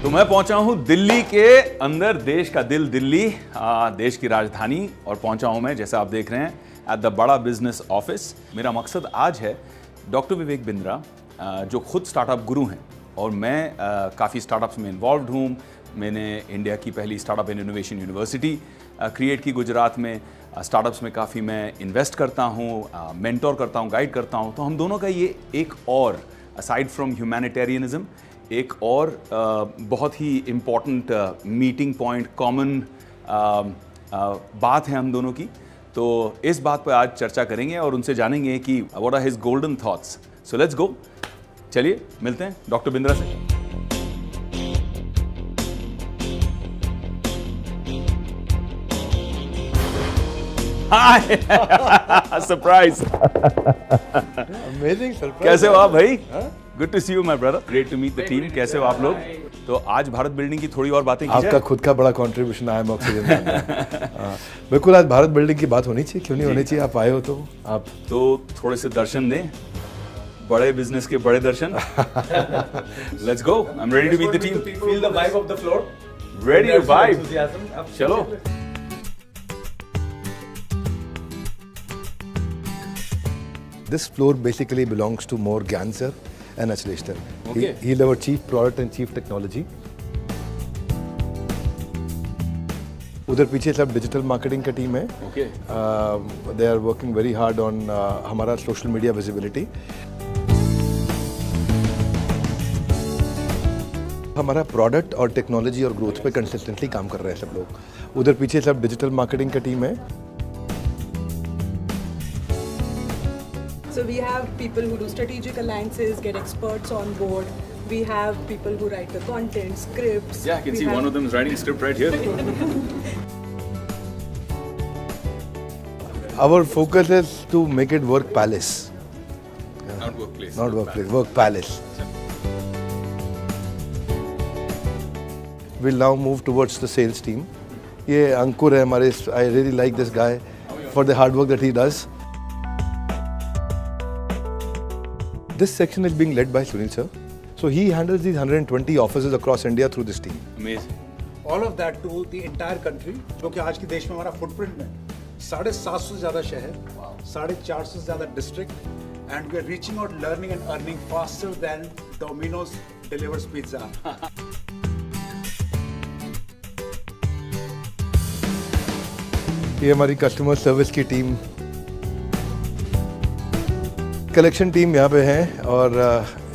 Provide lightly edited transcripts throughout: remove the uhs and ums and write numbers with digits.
तो मैं पहुंचा हूं दिल्ली के अंदर, देश का दिल दिल्ली, देश की राजधानी, और पहुंचा हूं मैं, जैसा आप देख रहे हैं, एट द बड़ा बिजनेस ऑफिस। मेरा मकसद आज है डॉक्टर विवेक बिंद्रा, जो खुद स्टार्टअप गुरु हैं, और मैं काफ़ी स्टार्टअप्स में इन्वॉल्व हूँ। मैंने इंडिया की पहली startup and innovation university create की गुजरात में। स्टार्टअप्स में काफ़ी मैं इन्वेस्ट करता हूँ, मेंटोर करता हूँ, गाइड करता हूँ। तो हम दोनों का ये एक और, असाइड फ्रॉम ह्यूमैनिटेरियनिज्म, एक और बहुत ही इम्पॉर्टेंट मीटिंग पॉइंट, कॉमन बात है हम दोनों की। तो इस बात पर आज चर्चा करेंगे और उनसे जानेंगे कि what are his golden thoughts. So let's go, चलिए मिलते हैं डॉक्टर बिंद्रा से। Hi, surprise, amazing surprise. कैसे हो आप भाई? Good to see you my brother, great to meet the team. कैसे हो आप लोग? तो आज भारत बिल्डिंग की थोड़ी और बातें की जाए। आपका खुद का बड़ा कंट्रीब्यूशन आया है ऑक्सीजन में। बिल्कुल, आज भारत बिल्डिंग की बात होनी चाहिए, क्यों नहीं होनी चाहिए? आप आए हो तो आप तो थोड़े से दर्शन दें, बड़े बिजनेस के बड़े दर्शन। Let's go, I am ready to meet the team. Feel the vibe of the floor. Ready to vibe, चलो। This floor basically belongs to more Gyan sir and Achlesh sir. Okay. He's our chief product and chief technology. उधर पीछे सब digital marketing का team है। Okay. They are working very hard on हमारा social media visibility. हमारा product और technology और growth पे कंसिस्टेंटली काम कर रहे हैं सब लोग। उधर पीछे सब डिजिटल मार्केटिंग का टीम है। So we have people who do strategic alliances, get experts on board. We have people who write the content, scripts. Yeah, I can see one of them is writing a script right here. Our focus is to make it work palace. Not workplace. Not workplace, work palace. We'll now move towards the sales team. ये अंकुर है हमारे, I really like this guy for the hard work that he does. This section is being led by Sunil sir. So he handles these 120 offices across India through this team. Amazing. All of that to the entire country, जो कि आज के देश में हमारा footprint में 750 से ज़्यादा शहर, 450 से ज़्यादा district, and we are reaching out, learning and earning faster than Domino's delivers pizza. ये हमारी कस्टमर सर्विस की टीम, कलेक्शन टीम यहाँ पे है, और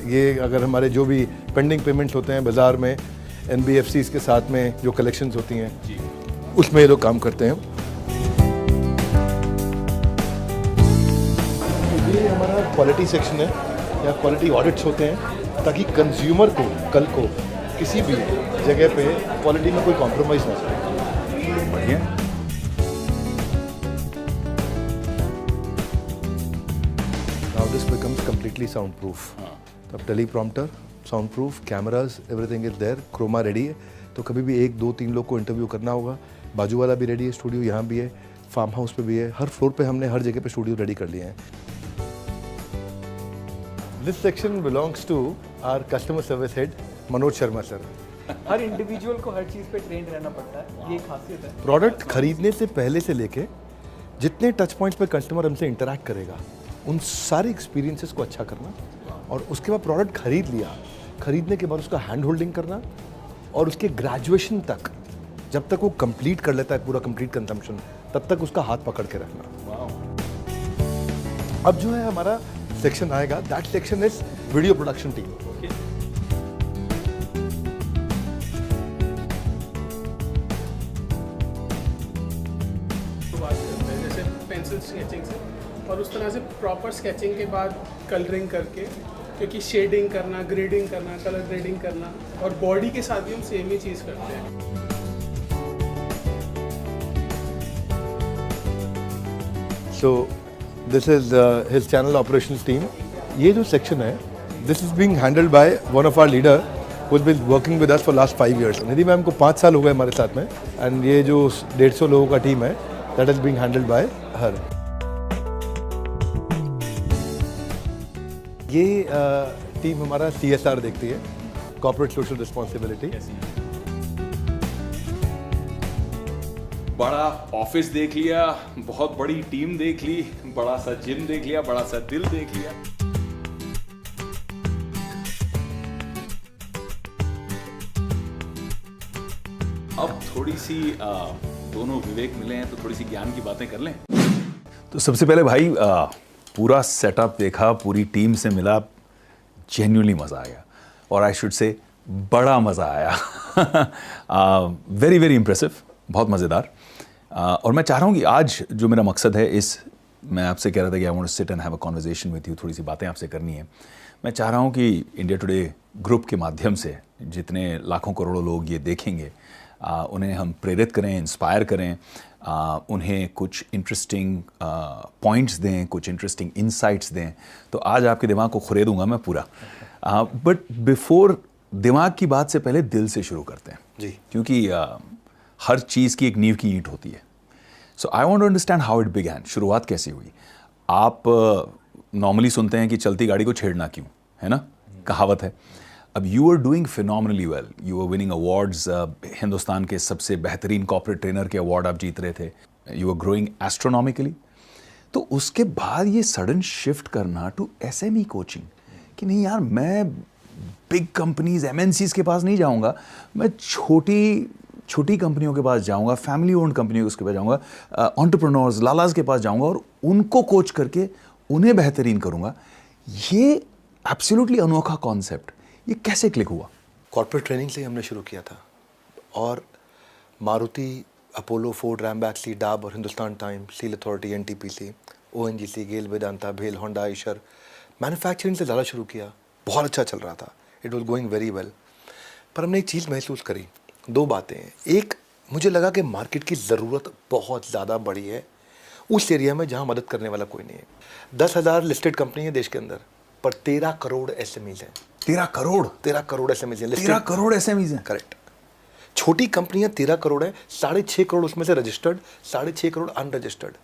ये अगर हमारे जो भी पेंडिंग पेमेंट्स होते हैं बाज़ार में, NBFCs के साथ में जो कलेक्शंस होती हैं, उसमें ये लोग काम करते हैं। ये हमारा क्वालिटी सेक्शन है, यहाँ क्वालिटी ऑडिट्स होते हैं, ताकि कंज्यूमर को कल को किसी भी जगह पे क्वालिटी में कोई कॉम्प्रोमाइज़ ना हो। बढ़िया। Now this becomes completely soundproof. अब teleprompter, soundproof, cameras, everything is there, chroma ready है। तो कभी भी 1, 2, 3 लोग को इंटरव्यू करना होगा, बाजू वाला भी रेडी है, स्टूडियो यहाँ भी है, फार्म हाउस पे भी है, हर फ्लोर पे हमने हर जगह पे स्टूडियो रेडी कर लिए हैं। This section belongs to our customer service head, Manoj Sharma sir. Her individual को हर चीज़ पे ट्रेंड रहना पड़ता है, ये खासियत है। प्रोडक्ट खरीदने से पहले से लेके जितने टच पॉइंट्स पे कस्टमर हमसे इंटरैक्ट करेगा, उन सारे एक्सपीरियंसेस को अच्छा करना, और उसके बाद प्रोडक्ट खरीद लिया, खरीदने के बाद उसका हैंड होल्डिंग करना, और उसके ग्रेजुएशन तक, जब तक वो कंप्लीट कर लेता है पूरा कंप्लीट कंजम्पशन, तब तक उसका हाथ पकड़ के रखना। अब जो है हमारा सेक्शन आएगा, that section is video production team. जैसे पेंसिल स्केचिंग से, और उस तरह से प्रॉपर स्केचिंग के बाद कलरिंग करके, क्योंकि शेडिंग करना, ग्रेडिंग करना, कलर ग्रेडिंग करना, और बॉडी के साथ भी हम सेम ही चीज़ करते हैं। So this is his channel operations team. ये जो सेक्शन है, this is being handled by one of our leader who has been working with us for last 5 years. Nidhi ma'am को 5 साल हो गए हमारे साथ में, and ये जो 150 लोगों का टीम है, that is being handled by her. ये टीम हमारा CSR देखती है, कॉर्पोरेट सोशल रिस्पॉन्सिबिलिटी। बड़ा ऑफिस देख लिया, बहुत बड़ी टीम देख ली, बड़ा सा जिम देख लिया, बड़ा सा दिल देख लिया। अब थोड़ी सी दोनों विवेक मिले हैं तो थोड़ी सी ज्ञान की बातें कर लें। तो सबसे पहले भाई पूरा सेटअप देखा, पूरी टीम से मिला, जेन्युइनली मजा आ गया, और आई शुड से बड़ा मजा आया। वेरी वेरी इंप्रेसिव, बहुत मजेदार। और मैं चाह रहा हूँ कि आज जो मेरा मकसद है, मैं आपसे कह रहा था कि I want to sit and have a conversation with you, थोड़ी सी बातें आपसे करनी है। मैं चाह रहा हूँ कि इंडिया टुडे ग्रुप के माध्यम से जितने लाखों करोड़ों लोग ये देखेंगे, उन्हें हम प्रेरित करें, इंस्पायर करें, उन्हें कुछ इंटरेस्टिंग पॉइंट्स दें, कुछ इंटरेस्टिंग इंसाइट्स दें। तो आज आपके दिमाग को खुरेदूंगा मैं पूरा। बट बिफोर दिमाग की बात से पहले दिल से शुरू करते हैं जी, क्योंकि हर चीज़ की एक नींव की ईंट होती है। So I want to understand how it began, शुरुआत कैसे हुई। आप नॉर्मली सुनते हैं कि चलती गाड़ी को छेड़ना क्यों, है ना, कहावत है। अब you are doing phenomenally well, you are winning awards, Hindustan के सबसे बेहतरीन कॉर्पोरेट ट्रेनर के अवार्ड आप जीत रहे थे, यू आर ग्रोइंग एस्ट्रोनॉमिकली। तो उसके बाद ये सडन शिफ्ट करना टू एसएमई कोचिंग कि नहीं यार, मैं बिग कंपनीज एमएनसीज के पास नहीं जाऊंगा, मैं छोटी कंपनियों के पास जाऊंगा, फैमिली ओन्ड कंपनियों के पास जाऊंगा, एंटरप्रेन्योर्स लालाज के पास जाऊंगा और उनको कोच करके उन्हें बेहतरीन करूंगा। ये एब्सोल्युटली अनोखा कॉन्सेप्ट, ये कैसे क्लिक हुआ? कॉर्पोरेट ट्रेनिंग से हमने शुरू किया था, और मारुति, अपोलो, फोर्ड, रैमबैक्सी, डाब और Hindustan Time, Steel Authority, NTPC, ONGC, GAIL, Vedanta, भेल, होंडा, आइशर, मैन्युफैक्चरिंग से ज़्यादा शुरू किया। बहुत अच्छा चल रहा था, it was going very well. पर हमने एक चीज़ महसूस करी, दो बातें हैं। एक, मुझे लगा कि मार्केट की ज़रूरत बहुत ज़्यादा बड़ी है उस एरिया में जहाँ मदद करने वाला कोई नहीं है। 10,000 लिस्टेड कंपनी है देश के अंदर, पर 13 करोड़ एसएमईज हैं। 13 करोड़ एसएमईज हैं, 13 करोड़ एसएमईज हैं। करेक्ट। छोटी कंपनियां 13 करोड़ है, 6.5 करोड़ उसमें से रजिस्टर्ड, 6.5 करोड़ अनरजिस्टर्ड।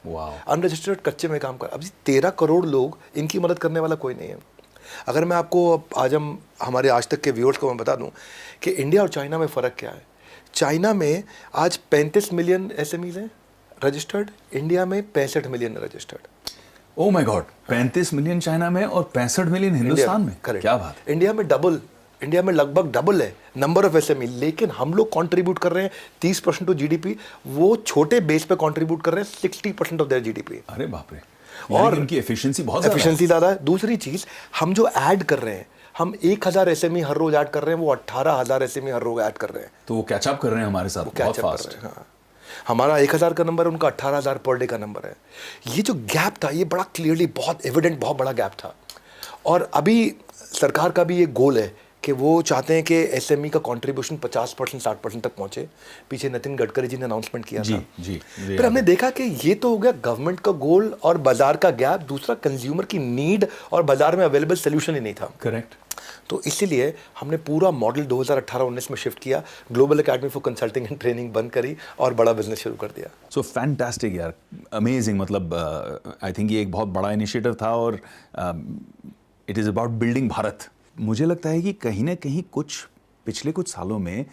अनरजिस्टर्ड कच्चे में काम कर। अब 13 करोड़ लोग, इनकी मदद करने वाला कोई नहीं है। अगर मैं आपको आज हमारे आज तक के व्यूअर्स को मैं बता दूं कि इंडिया और चाइना में फ़र्क क्या है। चाइना में आज 35 मिलियन एसएमईज हैं रजिस्टर्ड, इंडिया में 65 million registered. Oh my God, 35 million China में और 65 मिलियन हिंदुस्तान में। करेक्ट, क्या बात है। इंडिया में लगभग डबल है नंबर ऑफ एसएमई, लेकिन हम लोग कंट्रीब्यूट कर रहे हैं 30% टू जीडीपी। वो छोटे बेस पे कंट्रीब्यूट कर रहे हैं 60% ऑफ देयर जीडीपी। अरे बाप रे, और उनकी एफिशिएंसी बहुत ज़्यादा है। दूसरी चीज़, हम जो ऐड कर रहे हैं, हम 1000 एसएमई हर रोज ऐड कर रहे हैं, वो 18,000 एसएमई हर रोज ऐड कर रहे हैं। तो वो कैचअप कर रहे हैं हमारे साथ बहुत फास्ट। हाँ, हमारा 1000 का नंबर है, उनका 18,000 पर डे का नंबर है। ये जो गैप था, ये बड़ा क्लियरली, बहुत एविडेंट, बहुत बड़ा गैप था। और अभी सरकार का भी ये गोल है कि वो चाहते हैं कि एसएमई का कंट्रीब्यूशन 50% 60% तक पहुंचे। पीछे नितिन गडकरी जी ने अनाउंसमेंट किया था। फिर हमने देखा कि ये तो हो गया गवर्नमेंट का गोल और बाजार का गैप, दूसरा कंज्यूमर की नीड और बाजार में अवेलेबल सोल्यूशन ही नहीं था। करेक्ट। तो इसीलिए हमने पूरा मॉडल 2018-19 में शिफ्ट किया, global academy for consulting and training बंद करी और बड़ा बिजनेस शुरू कर दिया। सो फैंटास्टिक यार, अमेजिंग। मतलब आई थिंक ये एक बहुत बड़ा इनिशिएटिव था और it is about building Bharat. मुझे लगता है कि कहीं ना कहीं पिछले कुछ सालों में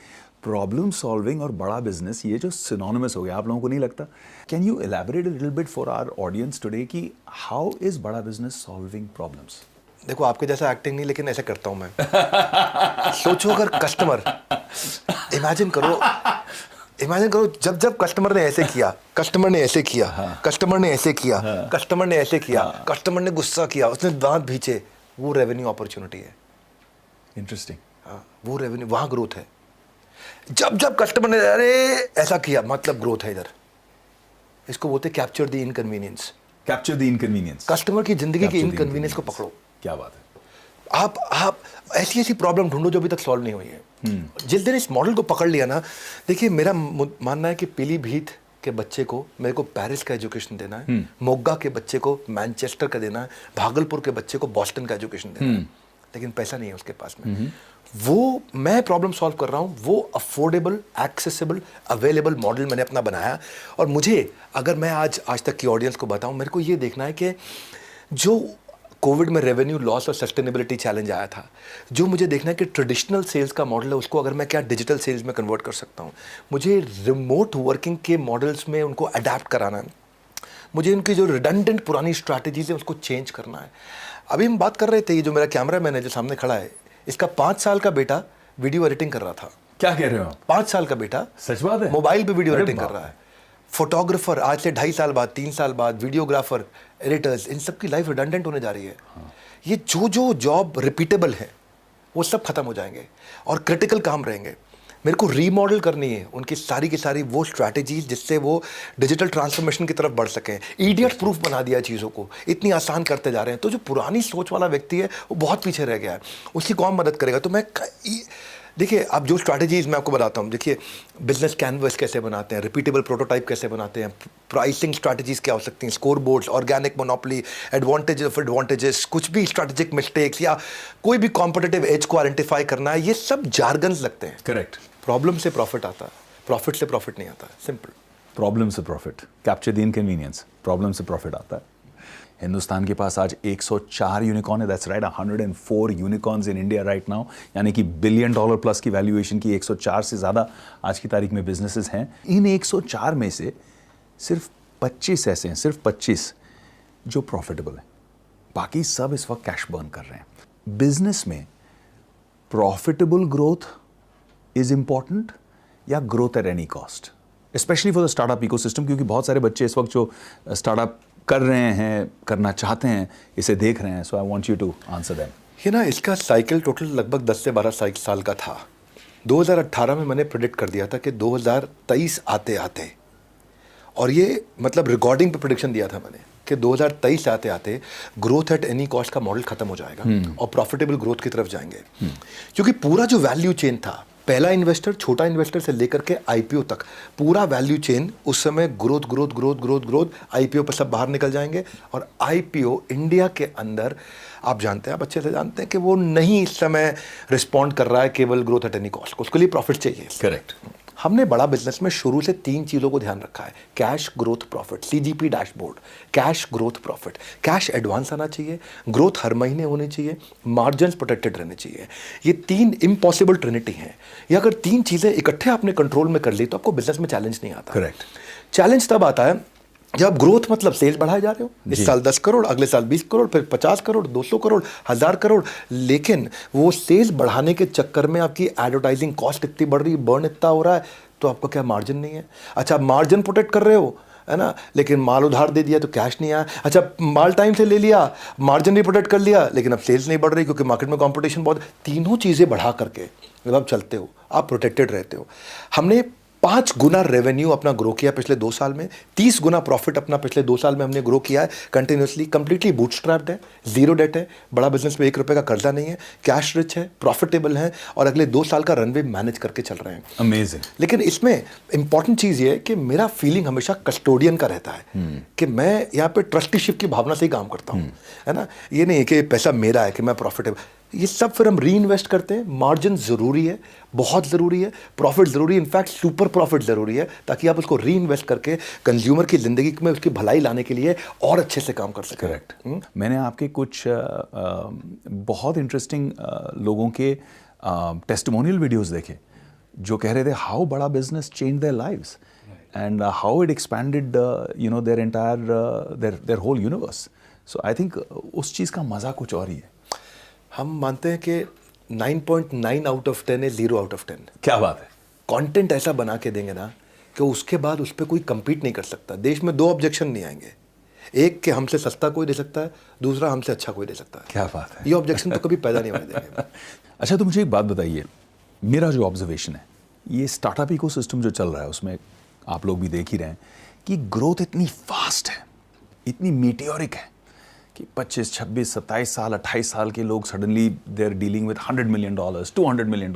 प्रॉब्लम सॉल्विंग और बड़ा बिजनेस, ये जो सिनोनिमस हो गया, आप लोगों को नहीं लगता? Can you elaborate a little bit for our audience today कि how is Bada business solving problems? देखो, आपके जैसा एक्टिंग नहीं, लेकिन ऐसे करता हूं मैं। सोचो, अगर कस्टमर, इमेजिन करो जब कस्टमर ने ऐसे किया, कस्टमर ने ऐसे किया, कस्टमर ने ऐसे किया, कस्टमर ने ऐसे किया, कस्टमर ने गुस्सा किया, उसने दांत भींचे, वो रेवेन्यू अपॉर्चुनिटी है। इंटरेस्टिंग। हाँ, वो रेवेन्यू, वहां ग्रोथ है। जब कस्टमर ने अरे ऐसा किया, मतलब ग्रोथ है इधर। इसको बोलते capture the inconvenience. Capture the inconvenience, customer की जिंदगी की इनकन्वीनियंस को पकड़ो। क्या बात है। आप ऐसी प्रॉब्लम ढूंढो जो अभी तक सॉल्व नहीं हुई है। जिस दिन इस मॉडल को पकड़ लिया ना, देखिए, मेरा मानना है कि पीलीभीत के बच्चे को मेरे को पेरिस का एजुकेशन देना है, मोगा के बच्चे को मैनचेस्टर का देना है, भागलपुर के बच्चे को बॉस्टन का एजुकेशन देना है, लेकिन पैसा नहीं है उसके पास में। वो मैं प्रॉब्लम सॉल्व कर रहा हूँ, वो अफोर्डेबल, एक्सेसिबल, अवेलेबल मॉडल मैंने अपना बनाया। और मुझे, अगर मैं आज तक की ऑडियंस को बताऊँ, मेरे को ये देखना है कि जो कोविड में रेवेन्यू लॉस और सस्टेनेबिलिटी चैलेंज आया था, जो मुझे देखना है कि ट्रेडिशनल सेल्स का मॉडल है उसको अगर मैं क्या डिजिटल सेल्स में कन्वर्ट कर सकता हूँ। मुझे रिमोट वर्किंग के मॉडल्स में उनको अडेप्ट कराना है, मुझे उनकी जो रिडंडेंट पुरानी स्ट्रैटेजीज है उसको चेंज करना है। अभी हम बात कर रहे थे, ये जो मेरा कैमरा मैन है जो सामने खड़ा है, इसका 5 साल का बेटा वीडियो एडिटिंग कर रहा था। क्या कह रहे हो आप? 5 साल का बेटा सच बात है, मोबाइल पे वीडियो अरे एडिटिंग कर बाप रहा है। फोटोग्राफर आज से 2.5 साल बाद, 3 साल बाद, वीडियोग्राफर, एडिटर्स, इन सब की लाइफ रिडंडेंट होने जा रही है। ये जो जॉब रिपीटेबल है वो सब खत्म हो जाएंगे और क्रिटिकल काम रहेंगे। मेरे को रीमॉडल करनी है उनकी सारी की सारी वो स्ट्रैटेजीज जिससे वो डिजिटल ट्रांसफॉर्मेशन की तरफ बढ़ सकें। इडियट प्रूफ बना दिया चीज़ों को, इतनी आसान करते जा रहे हैं। तो जो पुरानी सोच वाला व्यक्ति है वो बहुत पीछे रह गया है, उसकी कौन मदद करेगा? तो मैं देखिए, अब जो स्ट्रैटेजीज मैं आपको बताता हूँ, देखिए बिजनेस कैनवस कैसे बनाते हैं, रिपीटेबल प्रोटोटाइप कैसे बनाते हैं, प्राइसिंग स्ट्रैटेजीज क्या हो सकती हैं, score boards, organic monopoly, advantage of advantages, कुछ भी स्ट्रैटेजिक मिस्टेक्स या कोई भी कॉम्पिटिटिव एज को आइडेंटिफाई करना है, ये सब जार्गन्स लगते हैं। करेक्ट। प्रॉब्लम से प्रॉफिट आता है, प्रॉफिट से प्रॉफिट नहीं आता, सिंपल। प्रॉब्लम से profit, capture the inconvenience, problem से प्रॉफिट आता है। हिंदुस्तान के पास आज 104 यूनिकॉर्न है, that's right, 104 unicorns in India right now, यानी कि $1 बिलियन प्लस की वैल्यूएशन की 104 से ज़्यादा आज की तारीख में बिजनेसेस हैं। इन 104 में से सिर्फ 25 ऐसे हैं, सिर्फ 25 जो प्रॉफिटेबल हैं, बाकी सब इस वक्त कैश बर्न कर रहे हैं। बिजनेस में प्रॉफिटेबल ग्रोथ इज इंपॉर्टेंट या growth at any cost, specially for the startup ecosystem, क्योंकि बहुत सारे बच्चे इस वक्त जो स्टार्टअप कर रहे हैं, करना चाहते हैं, इसे देख रहे हैं। So I want you to answer them. ये ना, इसका साइकिल टोटल लगभग 10 से 12 साल का था। 2018 में मैंने प्रेडिक्ट कर दिया था कि 2023 आते आते, और ये मतलब रिकॉर्डिंग पे प्रेडिक्शन दिया था मैंने कि 2023 आते आते ग्रोथ एट एनी कॉस्ट का मॉडल खत्म हो जाएगा और प्रॉफिटेबल ग्रोथ की तरफ जाएंगे। क्योंकि पूरा जो वैल्यू चेन था, पहला इन्वेस्टर, छोटा इन्वेस्टर से लेकर के आईपीओ तक, पूरा वैल्यू चेन उस समय ग्रोथ आईपीओ पर सब बाहर निकल जाएंगे। और आईपीओ इंडिया के अंदर आप जानते हैं, आप अच्छे से जानते हैं कि वो नहीं इस समय रिस्पॉन्ड कर रहा है केवल ग्रोथ एट एनी कॉस्ट को, उसके लिए प्रॉफिट चाहिए। करेक्ट। हमने बड़ा बिजनेस में शुरू से 3 चीज़ों को ध्यान रखा है: cash, growth, profit. CGP dashboard, cash, growth, profit. Cash advance आना चाहिए, ग्रोथ हर महीने होनी चाहिए, मार्जिन्स प्रोटेक्टेड रहने चाहिए। ये 3 इम्पॉसिबल ट्रिनिटी हैं। ये अगर 3 चीज़ें इकट्ठे आपने कंट्रोल में कर ली तो आपको बिजनेस में चैलेंज नहीं आता। करेक्ट। चैलेंज तब आता है जब ग्रोथ मतलब सेल्स बढ़ाए जा रहे हो, इस साल 10 करोड़, अगले साल 20 करोड़, फिर 50 करोड़, 200 करोड़, 1000 करोड़, लेकिन वो सेल्स बढ़ाने के चक्कर में आपकी एडवर्टाइजिंग कॉस्ट इतनी बढ़ रही है, बर्न इतना हो रहा है, तो आपका क्या मार्जिन नहीं है। अच्छा, मार्जिन प्रोटेक्ट कर रहे हो, है ना, लेकिन माल उधार दे दिया तो कैश नहीं आया। अच्छा, माल टाइम से ले लिया, मार्जिन भी प्रोटेक्ट कर लिया, लेकिन अब सेल्स नहीं बढ़ रही क्योंकि मार्केट में कंपटीशन बहुत। तीनों चीज़ें बढ़ा करके जब आप चलते हो, आप प्रोटेक्टेड रहते हो। हमने 5 गुना रेवेन्यू अपना ग्रो किया पिछले 2 साल में, 30 गुना प्रॉफिट अपना पिछले 2 साल में हमने ग्रो किया है कंटिन्यूसली। कंप्लीटली बूटस्ट्रैप्ड है, जीरो डेट है, बड़ा बिजनेस में 1 रुपये का कर्जा नहीं है, कैश रिच है, प्रॉफिटेबल है और अगले 2 साल का रनवे मैनेज करके चल रहे हैं। अमेजिंग। लेकिन इसमें इंपॉर्टेंट चीज़ ये है कि मेरा फीलिंग हमेशा कस्टोडियन का रहता है कि मैं यहाँ पे ट्रस्टीशिप की भावना से ही काम करता हूँ, है ना। ये नहीं कि पैसा मेरा है कि मैं प्रॉफिटेबल, ये सब फिर हम री इन्वेस्ट करते हैं। मार्जिन ज़रूरी है, बहुत ज़रूरी है, प्रॉफिट ज़रूरी है, इनफैक्ट सुपर प्रॉफिट ज़रूरी है, ताकि आप उसको री इन्वेस्ट करके कंज्यूमर की ज़िंदगी में उसकी भलाई लाने के लिए और अच्छे से काम कर सकें। करेक्ट। मैंने आपके कुछ बहुत इंटरेस्टिंग लोगों के टेस्टिमोनियल वीडियोस देखे जो कह रहे थे how Bada business change their lives and how it expanded their entire their whole universe. So I think उस चीज़ का मज़ा कुछ और ही है। हम मानते हैं कि 9.9 आउट ऑफ 10 है, 0 आउट ऑफ 10। क्या बात है। कंटेंट ऐसा बना के देंगे ना कि उसके बाद उस पर कोई compete नहीं कर सकता। देश में 2 ऑब्जेक्शन नहीं आएंगे, एक कि हमसे सस्ता कोई दे सकता है, दूसरा हमसे अच्छा कोई दे सकता है। क्या बात है। ये ऑब्जेक्शन तो कभी पैदा नहीं होने देंगे। अच्छा, तो मुझे एक बात बताइए, मेरा जो ऑब्जर्वेशन है, ये स्टार्टअप इकोसिस्टम जो चल रहा है उसमें आप लोग भी देख ही रहे हैं कि ग्रोथ इतनी फास्ट है, इतनी मीटियोरिक है कि 25, 26, 27 साल, 28 साल के लोग suddenly they are dealing with $100 million, $200 million,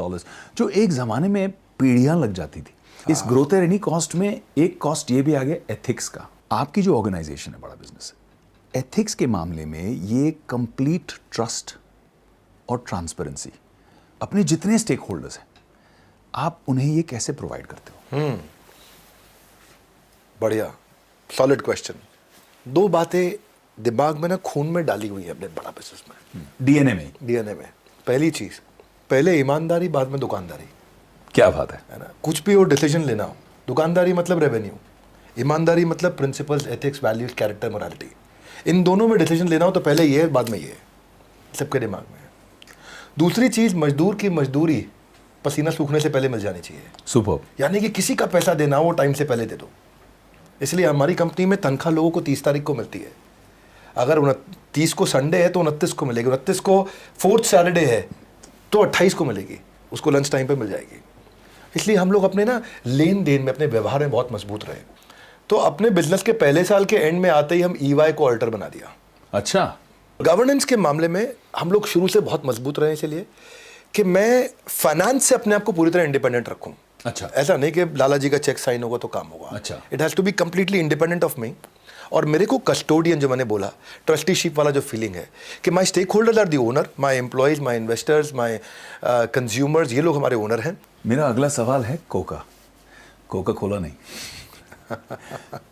जो एक ज़माने में पीढ़ियाँ लग जाती थी। इस ग्रोथ एट एनी कॉस्ट में एक कॉस्ट ये भी आ गया एथिक्स का। आपकी जो ऑर्गेनाइजेशन है, बड़ा बिजनेस है, एथिक्स के मामले में ये कंप्लीट ट्रस्ट और ट्रांसपेरेंसी, अपने जितने स्टेक होल्डर्स हैं आप उन्हें ये कैसे प्रोवाइड करते हो? बढ़िया, सॉलिड क्वेश्चन। 2 बातें दिमाग में ना खून में डाली हुई है अपने बड़ा बिजनेस में, डीएनए में। डीएनए में। पहली चीज़, पहले ईमानदारी, बाद में दुकानदारी। क्या बात है ना? कुछ भी हो डिसीजन लेना हो, दुकानदारी मतलब रेवेन्यू, ईमानदारी मतलब principles, ethics, values, character, morality. इन दोनों में डिसीजन लेना हो तो पहले ये है, बाद में ये है, सबके दिमाग में है। दूसरी चीज़, मजदूर की मजदूरी पसीना सूखने से पहले मिल जानी चाहिए। सुपर। यानी कि किसी का पैसा देना हो वो टाइम से पहले दे दो। इसलिए हमारी कंपनी में तनख्वाह लोगों को 30 तारीख को मिलती है। अगर 29 को संडे है तो 29 को मिलेगी, 29 को 4th सैटरडे है तो 28 को मिलेगी, उसको लंच टाइम पे मिल जाएगी। इसलिए हम लोग अपने ना लेन देन में, अपने व्यवहार में बहुत मजबूत रहे। तो अपने बिजनेस के पहले साल के एंड में आते ही हम EY को ऑल्टर बना दिया। अच्छा। गवर्नेंस के मामले में हम लोग शुरू से बहुत मजबूत रहे, इसलिए कि मैं फाइनेंस से अपने आप को पूरी तरह इंडिपेंडेंट रखूं। अच्छा। ऐसा नहीं कि लाला जी का चेक साइन होगा तो काम होगा। अच्छा। It has to be completely independent of me. और मेरे को कस्टोडियन, जो मैंने बोला, ट्रस्टीशिप वाला जो फीलिंग है कि my stakeholders are the owner, my employees, my investors, my consumers, ये लोग हमारे ओनर हैं। मेरा अगला सवाल है कोका कोला नहीं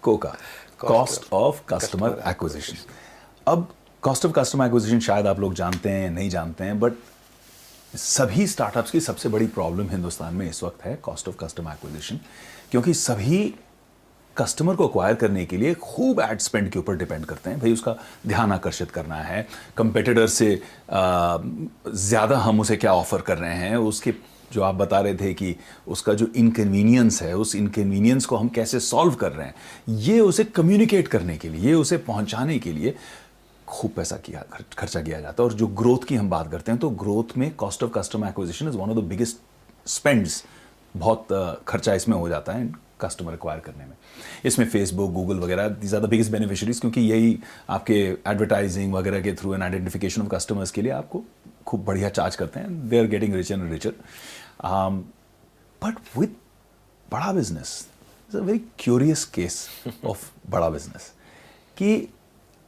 Coca, cost of customer acquisition. अब कॉस्ट ऑफ कस्टमर एक्विजिशन शायद आप लोग जानते हैं या नहीं जानते हैं, बट सभी स्टार्टअप्स की सबसे बड़ी प्रॉब्लम हिंदुस्तान में इस वक्त है कॉस्ट ऑफ कस्टमर एक्विजिशन, क्योंकि सभी कस्टमर को एक्वायर करने के लिए खूब एड स्पेंड के ऊपर डिपेंड करते हैं। भाई उसका ध्यान आकर्षित करना है, कंपेटिटर से ज़्यादा हम उसे क्या ऑफर कर रहे हैं, उसके जो आप बता रहे थे कि उसका जो इनकन्वीनियंस है, उस इनकन्वीनियंस को हम कैसे सॉल्व कर रहे हैं, ये उसे कम्युनिकेट करने के लिए, ये उसे पहुंचाने के लिए खूब पैसा खर्चा किया जाता है। और जो ग्रोथ की हम बात करते हैं तो ग्रोथ में cost of customer acquisition is one of the biggest spends. बहुत खर्चा इसमें हो जाता है कस्टमर एक्वायर करने में। इसमें फेसबुक, गूगल वगैरह these are the biggest beneficiaries, क्योंकि यही आपके एडवर्टाइजिंग वगैरह के through and identification of customers के लिए आपको खूब बढ़िया चार्ज करते हैं। They are getting richer and richer. But with Bada business is a very curious case of Bada business कि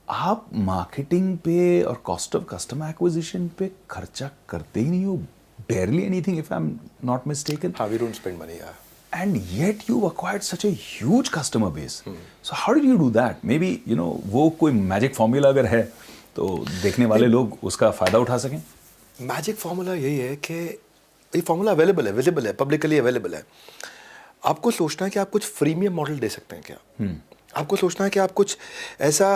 आप मार्केटिंग पे और कॉस्ट ऑफ कस्टमर एक्विजिशन पे खर्चा करते ही नहीं हो, barely anything if I'm not mistaken. हाँ, we don't spend money, yeah. And yet you acquired such a huge customer base. So how did you do that? Maybe you know वो कोई magic formula अगर है तो देखने वाले लोग उसका फायदा उठा सकें। मैजिक फार्मूला यही है कि ये फार्मूला अवेलेबल है, विजिबल है, पब्लिकली अवेलेबल है। आपको सोचना है कि आप कुछ फ्रीमियम मॉडल दे सकते हैं क्या? आपको सोचना है कि आप कुछ ऐसा